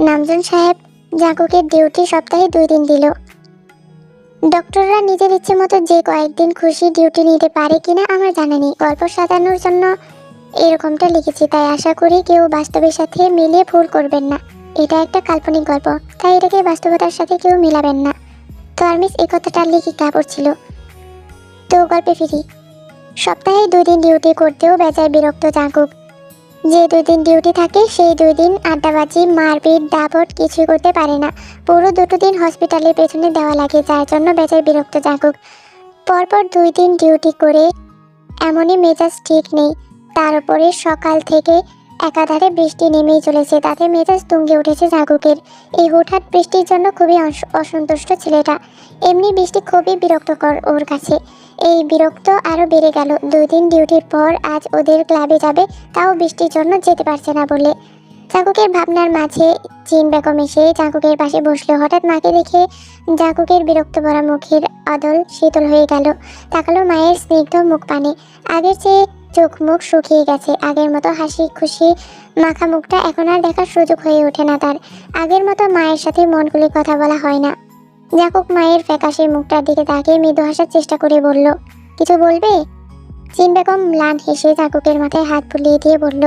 নামজন সাহেব জাঙ্কুকের ডিউটি সপ্তাহে 2 দিন দিল। ডক্টররা নিজের ইচ্ছে মতো যে কয়েকদিন খুশি ডিউটি নিতে পারে কিনা আমার জানা নেই। গল্প সাজানোর জন্য এরকমটা লিখেছি, তাই আশা করি কেউ বাস্তবের সাথে মিলিয়ে ভুল করবেন না। এটা একটা কাল্পনিক গল্প, তাই এটাকে বাস্তবতার সাথে কেউ মিলাবেন না। তো আর্মিস এই কথাটা লিখে কাপড় ছিল। তো গল্পে ফিরি। সপ্তাহে 2 দিন ডিউটি করতেও বেজায় বিরক্ত জাঙ্কুক। যে 2 দিন ডিউটি থাকে, সেই 2 দিন আড্ডাবাজি মারপিট দাপট কিছুই করতে পারে না। পুরো 2 দিন হসপিটালের পেছনে দেওয়া লাগে, যার জন্য বেজায় বিরক্ত জাঙ্কুক। পরপর 2 দিন ডিউটি করে এমনই মেজাজ ঠিক নেই। তার উপরে সকাল থেকে একাধারে বৃষ্টি নেমেই চলেছে, তাতে মেজাজ তুঙ্গে উঠেছে জাঙ্কুকের। এই হুটহাট বৃষ্টির জন্য খুবই অসন্তুষ্ট ছেলেটা। এমনি বৃষ্টি খুবই বিরক্তকর ওর কাছে। এই বিরক্ত আরও বেড়ে গেল 2 দিন ডিউটির পর আজ ওদের ক্লাবে যাবে, তাও বৃষ্টির জন্য যেতে পারছে না বলে। জাঙ্কুকের ভাবনার মাঝে জিন বেগম এসে জাঙ্কুকের পাশে বসলো। হঠাৎ মাকে দেখে জাঙ্কুকের বিরক্ত ভরা মুখের আদল শীতল হয়ে গেল। তাকালো মায়ের স্নিগ্ধ মুখ পানে। আগের চেয়ে চোখ মুখ শুকিয়ে গেছে। আগের মতো হাসি খুশি মাখা মুখটা এখন আর দেখার সুযোগ হয়ে ওঠে না তার। আগের মতো মায়ের সাথে মন খুলে কথা বলা হয় না। জাঙ্কুক মায়ের ফ্যাকাশে মুখটার দিকে তাকিয়ে মৃদু হাসার চেষ্টা করে বলল, কিছু বলবে? জিন বেগম ম্লান হেসে জাঙ্কুকের মাথায় হাত বুলিয়ে দিয়ে বলল,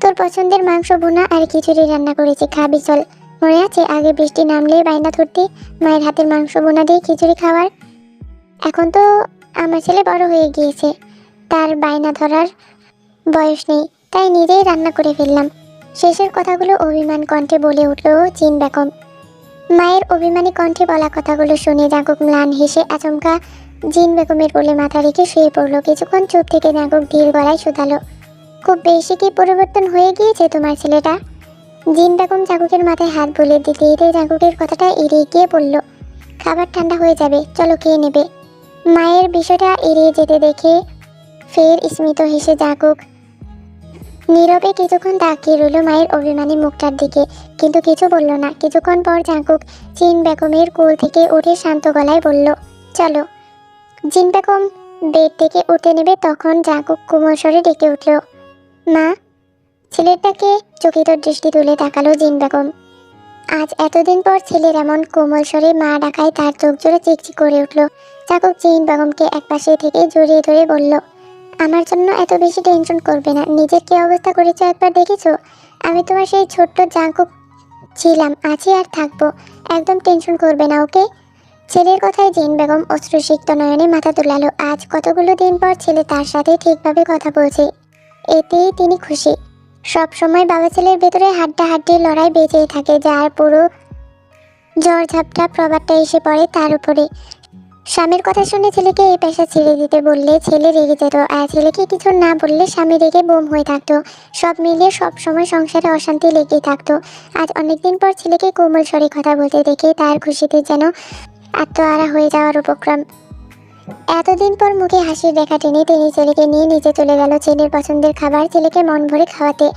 তোর পছন্দের মাংস ভুনা আর খিচুড়ি রান্না করেছি, খাবি চল। মনে আছে আগে বৃষ্টি নামলেই বাইনা ধরতি মায়ের হাতের মাংস ভুনা দিয়ে খিচুড়ি খাওয়ার? এখন তো আমার ছেলে বড় হয়ে গিয়েছে, তার বায়না ধরার বয়স নেই, তাই নিজেই রান্না করে ফেললাম। শেষের কথাগুলো অভিমান কণ্ঠে বলে উঠল জিন বেগম। মায়ের অভিমানী কণ্ঠে বলা কথাগুলো শুনে জাঙ্কুক ম্লান হেসে আচমকা জিন বেগমের কোলে মাথা রেখে শুয়ে পড়ল। কিছুক্ষণ চুপ থেকে জাঙ্কুক ধীর গলায় শুধালো, খুব বেশি কি পরিবর্তন হয়ে গিয়েছে তোমার ছেলেটা? জিন বেগম জাঙ্কুকের মাথায় হাত বুলিয়ে দিতে দিতে জাঙ্কুকের কথাটা এড়িয়ে গিয়ে বলল, খাবার ঠান্ডা হয়ে যাবে, চলো খেয়ে নেবে। মায়ের বিষয়টা এড়িয়ে যেতে দেখে ফের স্মিত হেসে জাঙ্কুক নীরবে কিছুক্ষণ তাকিয়ে রইল মায়ের অভিমানী মুখটার দিকে, কিন্তু কিছু বলল না। কিছুক্ষণ পর জাঙ্কুক জিন বেগমের কোল থেকে উঠে শান্ত গলায় বলল, চলো। জিন বেগম বেড থেকে উঠে নেবে তখন জাঙ্কুক কোমল স্বরে ডেকে উঠল, মা। ছেলেটাকে চকিত দৃষ্টি তুলে তাকালো জিন বেগম। আজ এতদিন পর ছেলের এমন কোমল স্বরে মা ডাকায় তার চোখ জোড়ে চিকচিক করে উঠল। জাঙ্কুক জিন বেগমকে একপাশে থেকে জড়িয়ে ধরে বলল, আমার জন্য এত বেশি টেনশন করবে না। নিজের কি অবস্থা করেছো একবার দেখেছো? আমি তোমার সেই ছোট্ট জাঙ্কুক ছিলাম, আছি আর থাকবো। একদম টেনশন করবে না, ওকে? ছেলের কথায় জিন বেগম অশ্রুসিক্ত নয়নে মাথা তুলালো। আজ কতগুলো দিন পর ছেলে তার সাথে ঠিকভাবে কথা বলছে, এতেই তিনি খুশি। সব সময় বাবা ছেলের ভেতরে হাড্ডাহাড্ডির লড়াই বেঁচেই থাকে, যার পুরো ঝড়ঝাপটা প্রভাবটা এসে পড়ে তার উপরে। স্বামীর কথা শুনে ছেলেকে এই পেশা ছেড়ে দিতে বললে ছেলে রেগে যেত, আর ছেলেকে কিছু না বললে স্বামী রেগে বোম হয়ে থাকতো। সব মিলিয়ে সব সময় সংসারে অশান্তি লেগেই থাকতো। আজ অনেকদিন পর ছেলেকে কোমল স্বরে কথা বলতে দেখে তার খুশিতে যেন আত্মহারা হয়ে যাওয়ার উপক্রম। এতদিন পর মুখে হাসির রেখা টেনে তিনি ছেলেকে নিয়ে নিচে চলে গেল ছেলের পছন্দের খাবার ছেলেকে মন ভরে খাওয়াতে।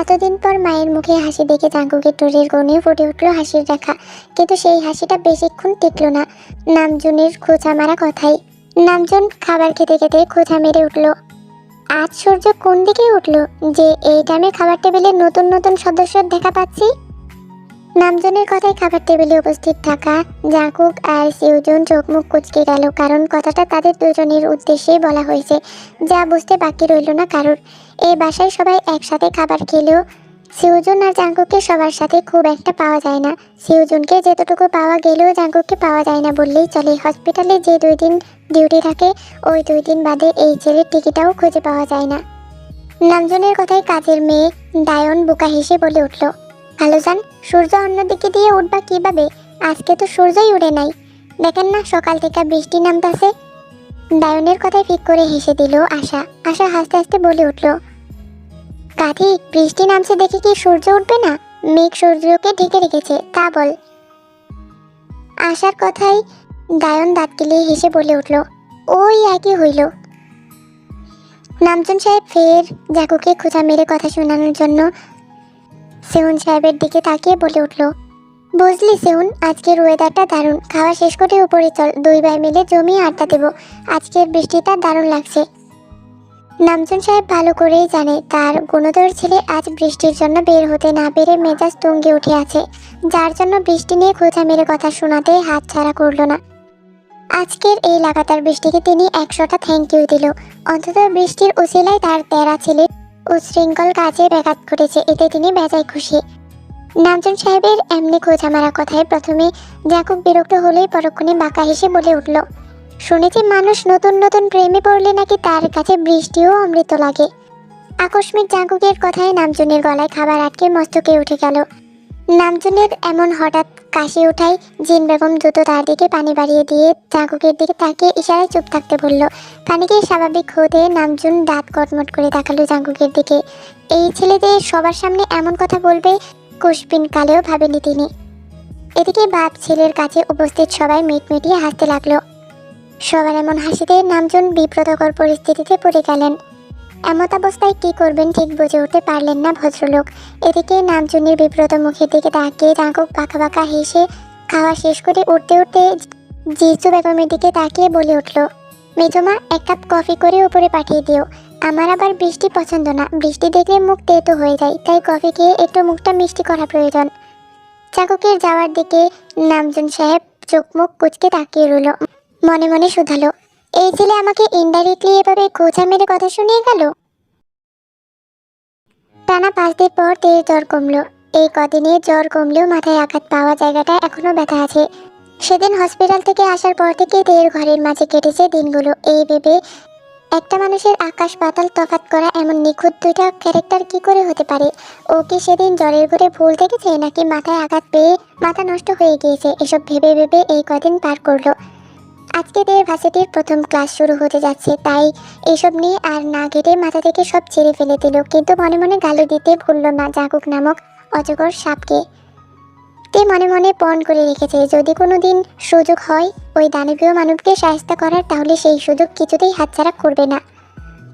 এতদিন পর মায়ের মুখে হাসি দেখে জাঙ্কুকের ঠোঁটের কোণে ফুটে উঠল হাসির রেখা, কিন্তু সেই হাসিটা বেশিক্ষণ টিকল না। নামজনের খোঁচা মারা কথাই। নামজন খাবার খেতে খেতে খোঁচা মেরে উঠল, আজ সূর্য কোন দিকে উঠল যে এই টাইমে খাবার টেবিলে নতুন নতুন সদস্যের দেখা পাচ্ছি? নামজনের কথায় খাবার টেবিলে উপস্থিত থাকা জাঙ্কুক আর সিউজন চোখ মুখ কুঁচকে গেল, কারণ কথাটা তাদের দুজনের উদ্দেশ্যে বলা হয়েছে, যা বুঝতে বাকি রইল না কারোর। এই বাসায় সবাই একসাথে খাবার খেলেও সিউজন আর জাঙ্কুককে সবার সাথে খুব একটা পাওয়া যায় না। সিউজনকে যেতটুকু পাওয়া গেলেও জাঙ্কুককে পাওয়া যায় না বললেই চলে। হসপিটালে যে 2 দিন ডিউটি থাকে, ওই 2 দিন বাদে এই ছেলের টিকিটাও খুঁজে পাওয়া যায় না। নামজনের কথায় কাজের মেয়ে ডায়ন বোকা হেসে বলে উঠল, হ্যালো জান, সূর্য অন্যদিকে দিয়ে উঠবা কিভাবে? আজকে তো সূর্যই উড়ে নাই, দেখেন না সকাল থেকে বৃষ্টি নামতাছে। ডায়নের কথায় ফিক করে হেসে দিল আশা। আশা হাসতে হাসতে বলে উঠল, কাঠি, বৃষ্টি নামছে দেখে কি সূর্য উঠবে না? মেঘ সূর্যকে ঢেকে রেখেছে, তা বল। আশার কথায় ডায়ন দাঁত কিলিয়ে হেসে বলে উঠল, ওই একই হইল। নামজন সাহেব ফের জাকুকে খোঁচা মেরে কথা শোনানোর জন্য সেউন সাহেবের দিকে তাকিয়ে বলে উঠল, বুঝলি সেউন, আজকের ওয়েদারটা দারুণ। খাওয়া শেষ করে উপরে চল, 2 ভাই মিলে জমিয়ে আড্ডা দেব। আজকের বৃষ্টিটা দারুণ লাগছে। নামজন সাহেব ভালো করেই জানে তার গুণধর ছেলে আজ বৃষ্টির জন্য বের হতে না পেরে মেজাজ তুঙ্গে উঠে আছে, যার জন্য বৃষ্টি নিয়ে খোঁচা মেরে কথা শোনাতে হাত ছাড়া করল না। আজকের এই লাগাতার বৃষ্টিকে তিনি 100টা থ্যাংক ইউ দিল। অন্তত বৃষ্টির উছিলায় তার তেরা ছেলে উচ্ছৃঙ্খল কাজে ব্যাঘাত ঘটেছে, এতে তিনি বেজায় খুশি। নামজন সাহেবের এমনি খোঁচা মারা কথায় প্রথমে জাকুব বিরক্ত হলেই পরক্ষণে বাঁকা হেসে বলে উঠল, শুনেছি মানুষ নতুন নতুন প্রেমে পড়লে নাকি তার কাছে বৃষ্টিও অমৃত লাগে। আকস্মিক জাকুবের কথায় নামজনের গলায় খাবার আটকে মস্তকে উঠে গেল। নামজনের এমন হঠাৎ কাশি উঠাই জিন বেগম দ্রুত তার দিকে পানি বাড়িয়ে দিয়ে জাঙ্কুকের দিকে তাকিয়ে ইশারায় চুপ থাকতে বলল। পানিকে স্বাভাবিক হতে নামজুন দাঁত কটমট করে তাকালো জাঙ্কুকের দিকে। এই ছেলেদের সবার সামনে এমন কথা বলবে কুশপিন কালেও ভাবেনি তিনি। এদিকে বাপ ছেলের কাছে উপস্থিত সবাই মিটমিটিয়ে হাসতে লাগলো। সবার এমন হাসিতে নামজুন বিব্রতকর পরিস্থিতিতে পড়ে গেলেন। এমত অবস্থায় কি করবেন ঠিক বুঝে উঠতে পারলেন না ভদ্রলোক। এদিকে নামজুনের বিব্রত মুখের দিকে তাকিয়ে জাঙ্কুক বাঁকা বাঁকা হেসে খাওয়া শেষ করে উঠতে উঠতে জিজু বেগমের দিকে তাকিয়ে বলে উঠল, মেজমা, 1 কাপ কফি করে উপরে পাঠিয়ে দিও। আমার আবার বৃষ্টি পছন্দ না, বৃষ্টি দেখলে মুখ তেতো হয়ে যায়, তাই কফি খেয়ে একটু মুখটা মিষ্টি করা প্রয়োজন। চাকুকের যাওয়ার দিকে নামজুন সাহেব চোখ মুখ কুচকে তাকিয়ে রইল। মনে মনে শুধালো, এই ছেলে আমাকে ইনডাইরেক্টলি এভাবে গোছা মেরে কথা শুনিয়ে গেল। টানা 5 দিন পর তের জ্বর কমলো। এই কদিনে জ্বর কমলেও মাথায় আঘাত পাওয়া জায়গাটা এখনো ব্যথা আছে। সেদিন হসপিটাল থেকে আসার পর থেকে তের ঘরের মাঝে কেটেছে দিনগুলো এই ভেবে, একটা মানুষের আকাশ পাতাল তফাৎ করা এমন নিখুঁত দুইটা ক্যারেক্টার কি করে হতে পারে। ও কি সেদিন জ্বরের ঘরে ভুল দেখেছে নাকি মাথায় আঘাত পেয়ে মাথা নষ্ট হয়ে গিয়েছে? এসব ভেবে ভেবে এই কদিন পার করলো। আজকে তের ভার্সিটির প্রথম ক্লাস শুরু হতে যাচ্ছে, তাই এসব নিয়ে আর না ঘেটে মাথা থেকে সব ছেড়ে ফেলে দিল। কিন্তু মনে মনে গালি দিতে ভুলল না জাঙ্কুক নামক অজগর সাপকে। তে মনে মনে পণ করে রেখেছে, যদি কোনো দিন সুযোগ হয় ওই দানবীয় মানবকে সাহায্য করার, তাহলে সেই সুযোগ কিছুতেই হাতছাড়া করবে না।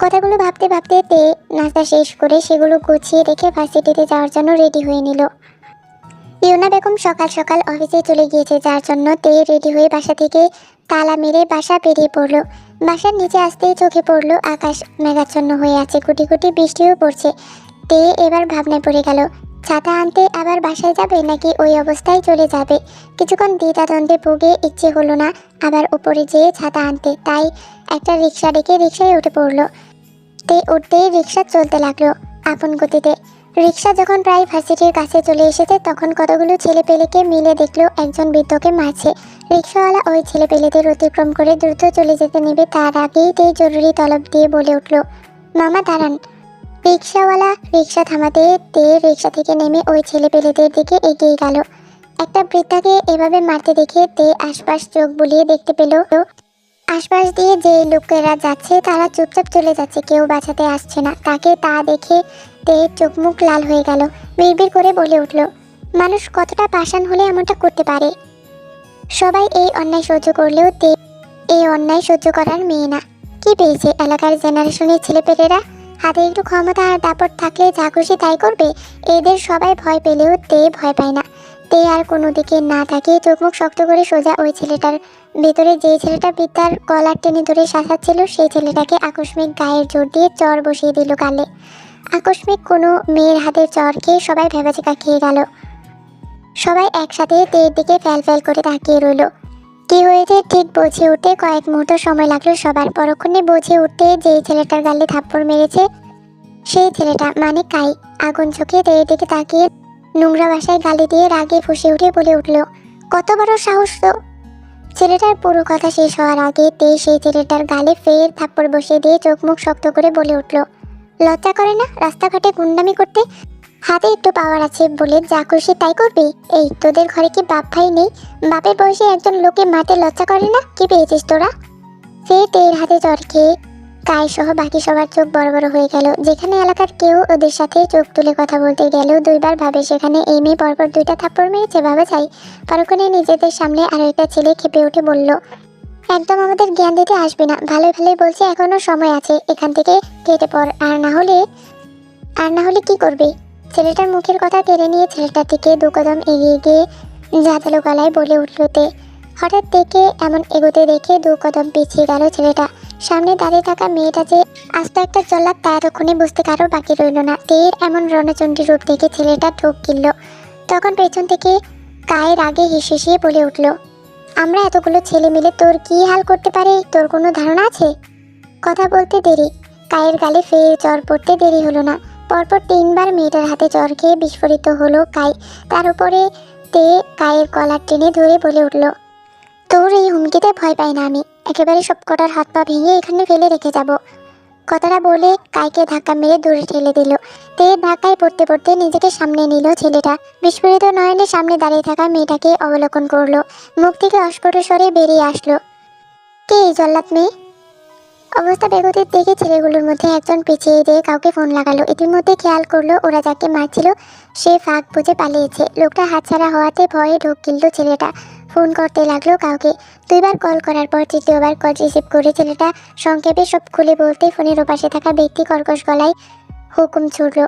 কথাগুলো ভাবতে ভাবতে তে নাস্তা শেষ করে সেগুলো গুছিয়ে রেখে ভার্সিটিতে যাওয়ার জন্য রেডি হয়ে নিল। ইউনা বেগম সকাল সকাল অফিসে চলে গিয়েছে, যার জন্য তে রেডি হয়ে বাসা থেকে তালা মেরে বাসা বেরিয়ে পড়লো। বাসার নিচে আসতেই চোখে পড়লো আকাশ মেঘাচ্ছন্ন হয়ে আছে, কুটি কুটি বৃষ্টিও পড়ছে। তে এবার ভাবনায় পড়ে গেল, ছাতা আনতে আবার বাসায় যাবে নাকি ওই অবস্থায় চলে যাবে। কিছুক্ষণ দ্বিধাদ্বন্দ্বে ভুগে ইচ্ছে হলো না আবার উপরে যেয়ে ছাতা আনতে, তাই একটা রিক্সা ডেকে রিক্সায় উঠে পড়লো। তে উঠতেই রিক্সা চলতে লাগলো আপন গতিতে। রিক্সা যখন প্রায় ভার্সিটির কাছে চলে এসেছে তখন কতগুলো ছেলেপেলেকে মিলে দেখলো একজন বৃদ্ধকে মারছে। রিক্সাওয়ালা ওই ছেলেপেলেদের অতিক্রম করে দ্রুত চলে যেতে নেবে, তার আগেই তে জরুরি তলব দিয়ে বলে উঠল, মামা দাঁড়ান। রিক্সাওয়ালা রিক্সা থামাতে তে রিক্সা থেকে নেমে ওই ছেলেপেলেদের দিকে এগিয়ে গেল। একটা বৃদ্ধাকে এভাবে মারতে দেখে তে আশপাশ চোখ বুলিয়ে দেখতে পেল আশপাশ দিয়ে যে লোকেরা যাচ্ছে তারা চুপচাপ চলে যাচ্ছে, কেউ বাঁচাতে আসছে না। তাকে তা দেখে তে চোখ মুখ লাল হয়ে গেল, বিড়বিড় করে বলে উঠল, মানুষ কতটা পাষাণ হলে এমনটা করতে পারে। সবাই এই অন্যায় সহ্য করলেও তে এই অন্যায় সহ্য করার মেয়ে না। কি পেয়েছে এলাকার জেনারেশনের ছেলেপেলেরা? হাতে একটু ক্ষমতা আর দাপট থাকলে যা খুশি তাই করবে। এদের সবাই ভয় পেলেও তে ভয় পায় না। তে আর কোনো দিকে না তাকিয়ে চোখ মুখ শক্ত করে সোজা ওই ছেলেটার ভেতরে, যেই ছেলেটা বিদ্যার কলার টেনে ধরে শাসাচ্ছিল সেই ছেলেটাকে আকস্মিক গায়ের জোর দিয়ে চর বসিয়ে দিল গালে। আকস্মিক কোনো মেয়ের হাতের চর খেয়ে সবাই ভেবাচেকা খেয়ে গেল। সবাই একসাথে তের দিকে ফ্যাল ফ্যাল করে তাকিয়ে রইল। কি হয়েছে ঠিক বুঝে উঠতে কয়েক মুহূর্ত সময় লাগলো সবার। পরক্ষণে বুঝে উঠতে যেই ছেলেটার গালে থাপ্পড় মেরেছে সেই ছেলেটা, মানে কাই, আগুন চোখে তের দিকে তাকিয়ে নোংরা ভাষায় গালি দিয়ে রাগে ফুঁসে উঠে বলে উঠল, কত বড় সাহস তো। ছেলেটার পুরো কথা শেষ হওয়ার আগে তে সেই ছেলেটার গালে ফের থাপ্পড় বসিয়ে দিয়ে চোখ মুখ শক্ত করে বলে উঠল, লজ্জা করে না রাস্তাঘাটে গুন্ডামি করতে? হাতে একটু পাওয়ার আছে বলে যা খুশি তাই করবে? এই তোদের ঘরে কি বাপ ভাই নেই? বাপের বয়সে একজন লোকে মারতে লজ্জা করে না? কি পেয়েছিস তোরা? ফের তের হাতে চড় খেয়ে কায় সহ বাকি সবার চোখ বড় বড় হয়ে গেল। যেখানে এলাকার কেউ ওদের সাথে চোখ তুলে কথা বলতে গেলেও দুইবার ভাবে, সেখানে এই মেয়ে পরপর 2টা থাপ্পড় মেরেছে। ভাবা যায়। পরক্ষণে নিজেদের সামনে আরো একটা ছেলে খেপে উঠে বলল, একদম আমাদের জ্ঞান দিতে আসবে না। ভালোই ভালোই বলছে এখনো সময় আছে, এখান থেকে কেটে পড়। আর না হলে কি করবে? ছেলেটার মুখের কথা কেড়ে নিয়ে ছেলেটার দিকে 2 কদম এগিয়ে গিয়ে জাঁধালো গলায় বলে উঠল তে। হঠাৎ থেকে এমন এগোতে দেখে 2 কদম পিছিয়ে গেল ছেলেটা। সামনে দাঁড়িয়ে থাকা মেয়েটা যে আস্ত একটা জল্লাদ তা এতক্ষণে বুঝতে কারো বাকি রইল না। তের এমন রণচণ্ডী রূপ দেখে ছেলেটা ঢোক গিলল। তখন পেছন থেকে কায়ের আগে হিসিয়ে বলে উঠল, আমরা এতগুলো ছেলে মিলে তোর কি হাল করতে পারে তোর কোনো ধারণা আছে? কথা বলতে দেরি, কায়ের গালে ফের চর পড়তে দেরি হলো না। পরপর 3 বার মেয়েটার হাতে চর খেয়ে বিস্ফোরিত হলো কাই। তার উপরে তে কায়ের কলার টেনে ধরে বলে উঠল, তোর এই হুমকিতে ভয় পাই না আমি, একেবারে সব কটার হাত পা ভেঙে এখানে ফেলে রেখে যাব। কথাটা বলে কাইকে ধাক্কা মেরে দূরে ঠেলে দিল। তে ধাক্কায় পড়তে পড়তে নিজেকে সামনে নিল ছেলেটা। বিস্ফোরিত নয়নের সামনে দাঁড়িয়ে থাকা মেয়েটাকে অবলোকন করলো। মুখ থেকে অস্ফুট স্বরে বেরিয়ে আসলো, কে এই জল্লাদ মেয়ে? অবস্থা বেগতিক দেখে ছেলেগুলোর মধ্যে একজন পিছিয়ে দিয়ে কাউকে ফোন লাগালো। ইতিমধ্যে খেয়াল করলো ওরা যাকে মারছিল সে ফাঁক বুঝে পালিয়েছে। লোকটা হাতছাড়া হওয়াতে ভয়ে ঢোক গিলল ছেলেটা। ফোন করতে লাগলো কাউকে। 2বার কল করার পর 3য়বার কল রিসিভ করে ছেলেটা সংক্ষেপে সব খুলে বলতে ফোনের ওপাশে থাকা ব্যক্তি কর্কশ গলায় হুকুম ছুড়ল,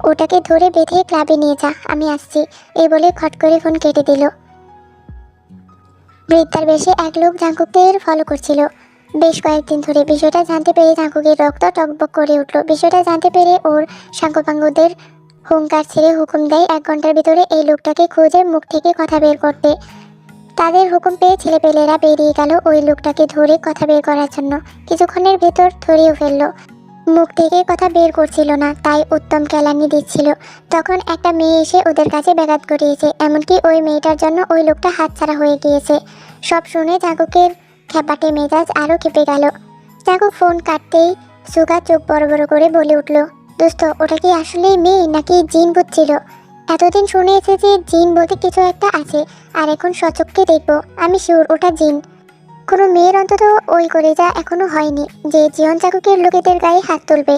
ওটাকে ধরে বেঁধে ক্লাবে নিয়ে যা, আমি আসছি। এই বলে খট করে ফোন কেটে দিল। বৃদ্ধার বেশে এক লোক জাঙ্কুকের ফলো করছিল বেশ কয়েকদিন ধরে। বিষয়টা জানতে পেরে জাঙ্কুকের রক্ত টকবক করে উঠল। বিষয়টা জানতে পেরে ওর সাঙ্গপাঙ্গদের হুঙ্কার ছেড়ে হুকুম দেয় 1 ঘন্টার ভিতরে এই লোকটাকে খুঁজে মুখ থেকে কথা বের করতে। তাদের হুকুম পেয়ে ছেলেপেলেরা বেরিয়ে গেল ওই লোকটাকে ধরে কথা বের করার জন্য। কিছুক্ষণের ভেতর ধরেও ফেললো। মুখ থেকে কথা বের করছিল না, তাই উত্তম কেলানি দিচ্ছিল। তখন একটা মেয়ে এসে ওদের কাছে ব্যাঘাত ঘটিয়েছে। এমনকি ওই মেয়েটার জন্য ওই লোকটা হাতছাড়া হয়ে গিয়েছে। সব শুনে জাঙ্কুকের খেপাটে মেজাজ আরও খেপে গেল। জাঙ্কুক ফোন কাটতেই সুগা চোখ বড় বড় করে বলে উঠল, দোস্ত ওটা কি আসলেই মেয়ে নাকি জিন বুঝছিল? এতদিন শুনে এসেছি জিন বলতে কিছু একটা আছে, আর এখন সচক্ষে দেখবো। আমি শিওর ওটা জিন। কোনো মেয়ের অন্তত ওই করে যা এখনো হয়নি যে জীবন চাকুকের লোকেদের গায়ে হাত তুলবে।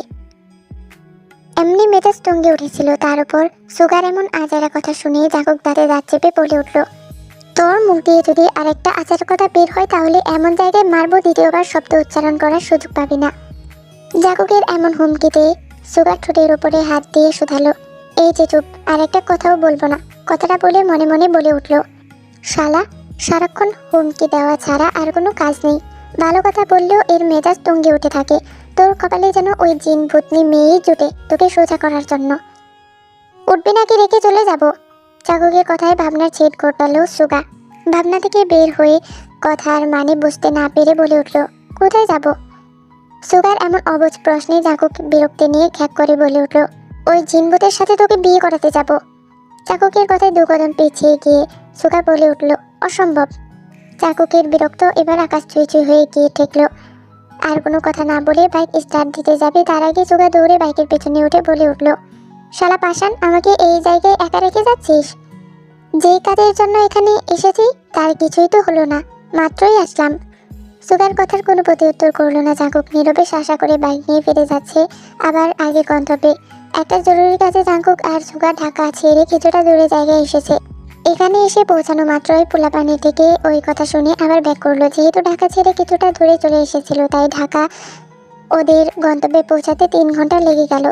এমনি মেজাজ টঙ্গে উঠেছিল। তার উপর সুগার এমন আজারা কথা শুনে জাকুক দাঁতে দাঁত চেপে বলে উঠল, তোর মুখ দিয়ে যদি আরেকটা আচার কথা বের হয় তাহলে এমন জায়গায় মারবো 2য়বার শব্দ উচ্চারণ করার সুযোগ পাবি না। জাকুকের এমন হুমকিতে সুগার ঠোঁটের উপরে হাত দিয়ে শুধালো, এই যে চুপ, আর একটা কথাও বলবো না। কথাটা বলে মনে মনে বলে উঠল, শালা সারাক্ষণ হুমকি দেওয়া ছাড়া আর কোনো কাজ নেই। ভালো কথা বললেও এর মেজাজ টঙ্গে উঠে থাকে। তোর কপালে যেন ওই জিন ভূতনি মেয়েই জুটে তোকে সোজা করার জন্য। উঠবি নাকি রেখে চলে যাব? চাকুকের কথায় ভাবনার ছেদ ঘটালো সুগা। ভাবনা থেকে বের হয়ে কথার মানে বুঝতে না পেরে বলে উঠল, কোথায় যাব? সুগার এমন অবুঝ প্রশ্নে জাকুক বিরক্তি নিয়ে খ্যাক করে বলে উঠল, ওই জিনভূতের সাথে তোকে বিয়ে করাতে যাব। চাকুকের কথায় 2 কদম পিছিয়ে গিয়ে সুগা বলে উঠল, অসম্ভব। চাকুকের বিরক্ত এবার আকাশ ছুঁই হয়ে গিয়ে ঠেকল। আর কোনো কথা না বলে বাইক স্টার্ট দিতে যাবে তার আগে সুগা দৌড়ে বাইকের পেছনে উঠে বলে উঠল, শালা পাষাণ, আমাকে এই জায়গায় একা রেখে যাচ্ছিস? যেই কাজের জন্য এখানে এসেছি তার কিছুই তো হলো না, মাত্রই আসলাম। সুগার কথার কোনো প্রতিউত্তর করলো না। জাঙ্কুক নীরবে শাসা করে বাইক নিয়ে ফিরে যাচ্ছে আবার আগের গন্তব্যে। একটা জরুরি কাজে জাঙ্কুক আর সুগার ঢাকা ছেড়ে কিছুটা দূরে জায়গায় এসেছে। এখানে এসে পৌঁছানো মাত্রই পোলাপানি থেকে ওই কথা শুনে আবার ব্যাক করলো। যেহেতু ঢাকা ছেড়ে কিছুটা দূরে চলে এসেছিল তাই ঢাকা ওদের গন্তব্যে পৌঁছাতে 3 ঘন্টা লেগে গেল।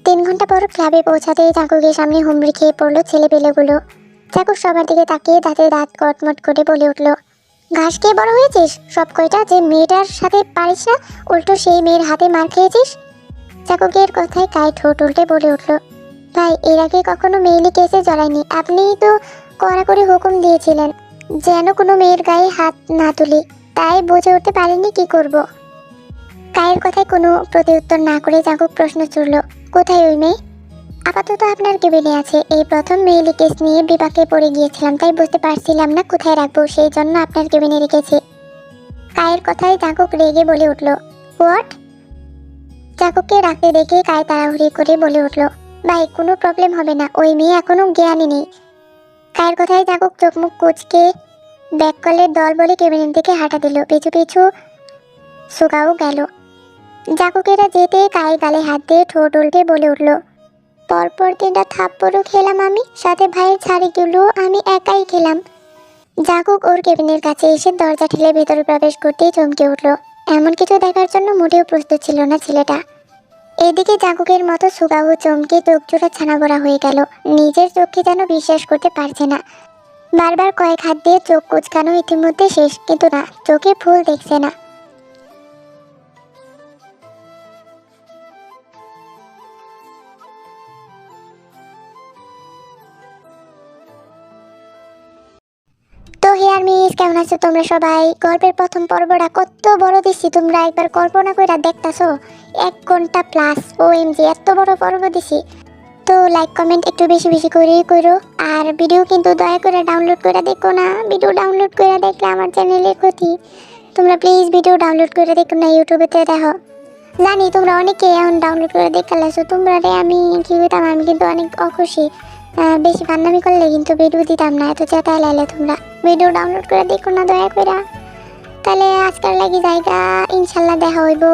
3 ঘন্টা পর ক্লাবে পৌঁছাতেই জাঙ্কুকের সামনে হুমড়ি খেয়ে পড়লো ছেলেপেলেগুলো। জাঙ্কুক সবার দিকে তাকিয়ে দাঁতে দাঁত কটমট করে বলে উঠল, ঘাস খেয়ে বড় হয়েছিস? সব কয়টা যে মেয়েটার সাথে পারিস না, উল্টো সেই মেয়ের হাতে মার খেয়েছিস। চাকুকের কথায় কায় ঠোঁট উল্টে বলে উঠল, ভাই এর আগে কখনো মেইলি কেসে জড়ায়নি। আপনিই তো কড়াকড়ি হুকুম দিয়েছিলেন যেন কোনো মেয়ের গায়ে হাত না তুলি, তাই বুঝে উঠতে পারিনি কি করব। কায়ের কথায় কোনো প্রতিউত্তর না করে জাঙ্কুক প্রশ্ন ছুড়ল, কোথায় ওই মেয়ে? আপাতত আপনার কেবিনে আছে। এই প্রথম মেইলি কেস নিয়ে বিপাকে পড়ে গিয়েছিলাম, তাই বুঝতে পারছিলাম না কোথায় রাখবো, সেই জন্য আপনার কেবিনে রেখেছি। কায়ের কথায় জাঙ্কুক রেগে বলে উঠল, হোয়াট? জাঙ্কুককে রাখতে দেখে কায় তাড়াহুড়ি করে বলে উঠল, ভাই কোনো প্রবলেম হবে না, ওই মেয়ে এখনো জ্ঞানী নেই। কায়ের কথায় জাঙ্কুক চোখ মুখ কুচকে ব্যাককলের দল বলে কেবিনের দিকে হাঁটা দিল। পিছু পিছু সুগাও গেল। জাঙ্কুকেরা যেতে কায়ের গালে হাত দিয়ে ঠোঁট উল্টে বলে উঠল, পরপর 3টা থাপ্পড়ও খেলাম আমি, সাথে ভাইয়ের ছাড়িগুলো আমি একাই খেলাম। জাঙ্কুক ওর কেবিনের কাছে এসে দরজা ঠেলে ভেতরে প্রবেশ করতেই চমকে উঠল। এমন কিছু দেখার জন্য মোটেও প্রস্তুত ছিল না ছেলেটা। এদিকে জাঙ্কুকের মতো সুগাও চমকে চোখজোড়া ছানাবড়া হয়ে গেল। নিজের চোখকে যেন বিশ্বাস করতে পারছে না। বারবার কয়েক হাত দিয়ে চোখ কুচকানো ইতিমধ্যে শেষ, কিন্তু না, চোখে ফুল দেখছে না। তো হেয়ার মিস, কেমন আছো তোমরা সবাই? গল্পের প্রথম পর্বটা কত বড় দিছি তোমরা একবার কল্পনা কইরা দেখতাছো? 1 ঘন্টা প্লাস, OMG এত বড় পর্ব দিছি। তো লাইক কমেন্ট একটু বেশি বেশি করেই করো। আর ভিডিও কিন্তু দয়া করে ডাউনলোড করে দেখো না, ভিডিও ডাউনলোড করে দেখলে আমার চ্যানেলের ক্ষতি। তোমরা প্লিজ ভিডিও ডাউনলোড করে দেখো না, ইউটিউবেতে দেখো। জানি তোমরা অনেকে এখন ডাউনলোড করে দেখতে লাগছো, তোমরা আমি কি হইতাম, আমি কিন্তু অনেক অখুশি। বেশি ফান্নামি করলে কিন্তু ভিডিও দিতাম না, এত চেতায় লাইলে তোমরা ভিডিও ডাউনলোড করে দেখো না দয়া করে। তাহলে আজকাল লাগি জায়গা, ইনশাল্লাহ দেখা হইব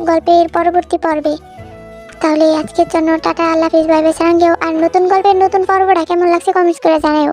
গল্পের পরবর্তী পর্বে। তাহলে আজকের জন্য টাটা, আল্লাহ হাফিজ, বাই বাই, সারাঙ্গেও। আর নতুন গল্পের নতুন পর্বটা কেমন লাগছে কমেন্টস করে জানাও।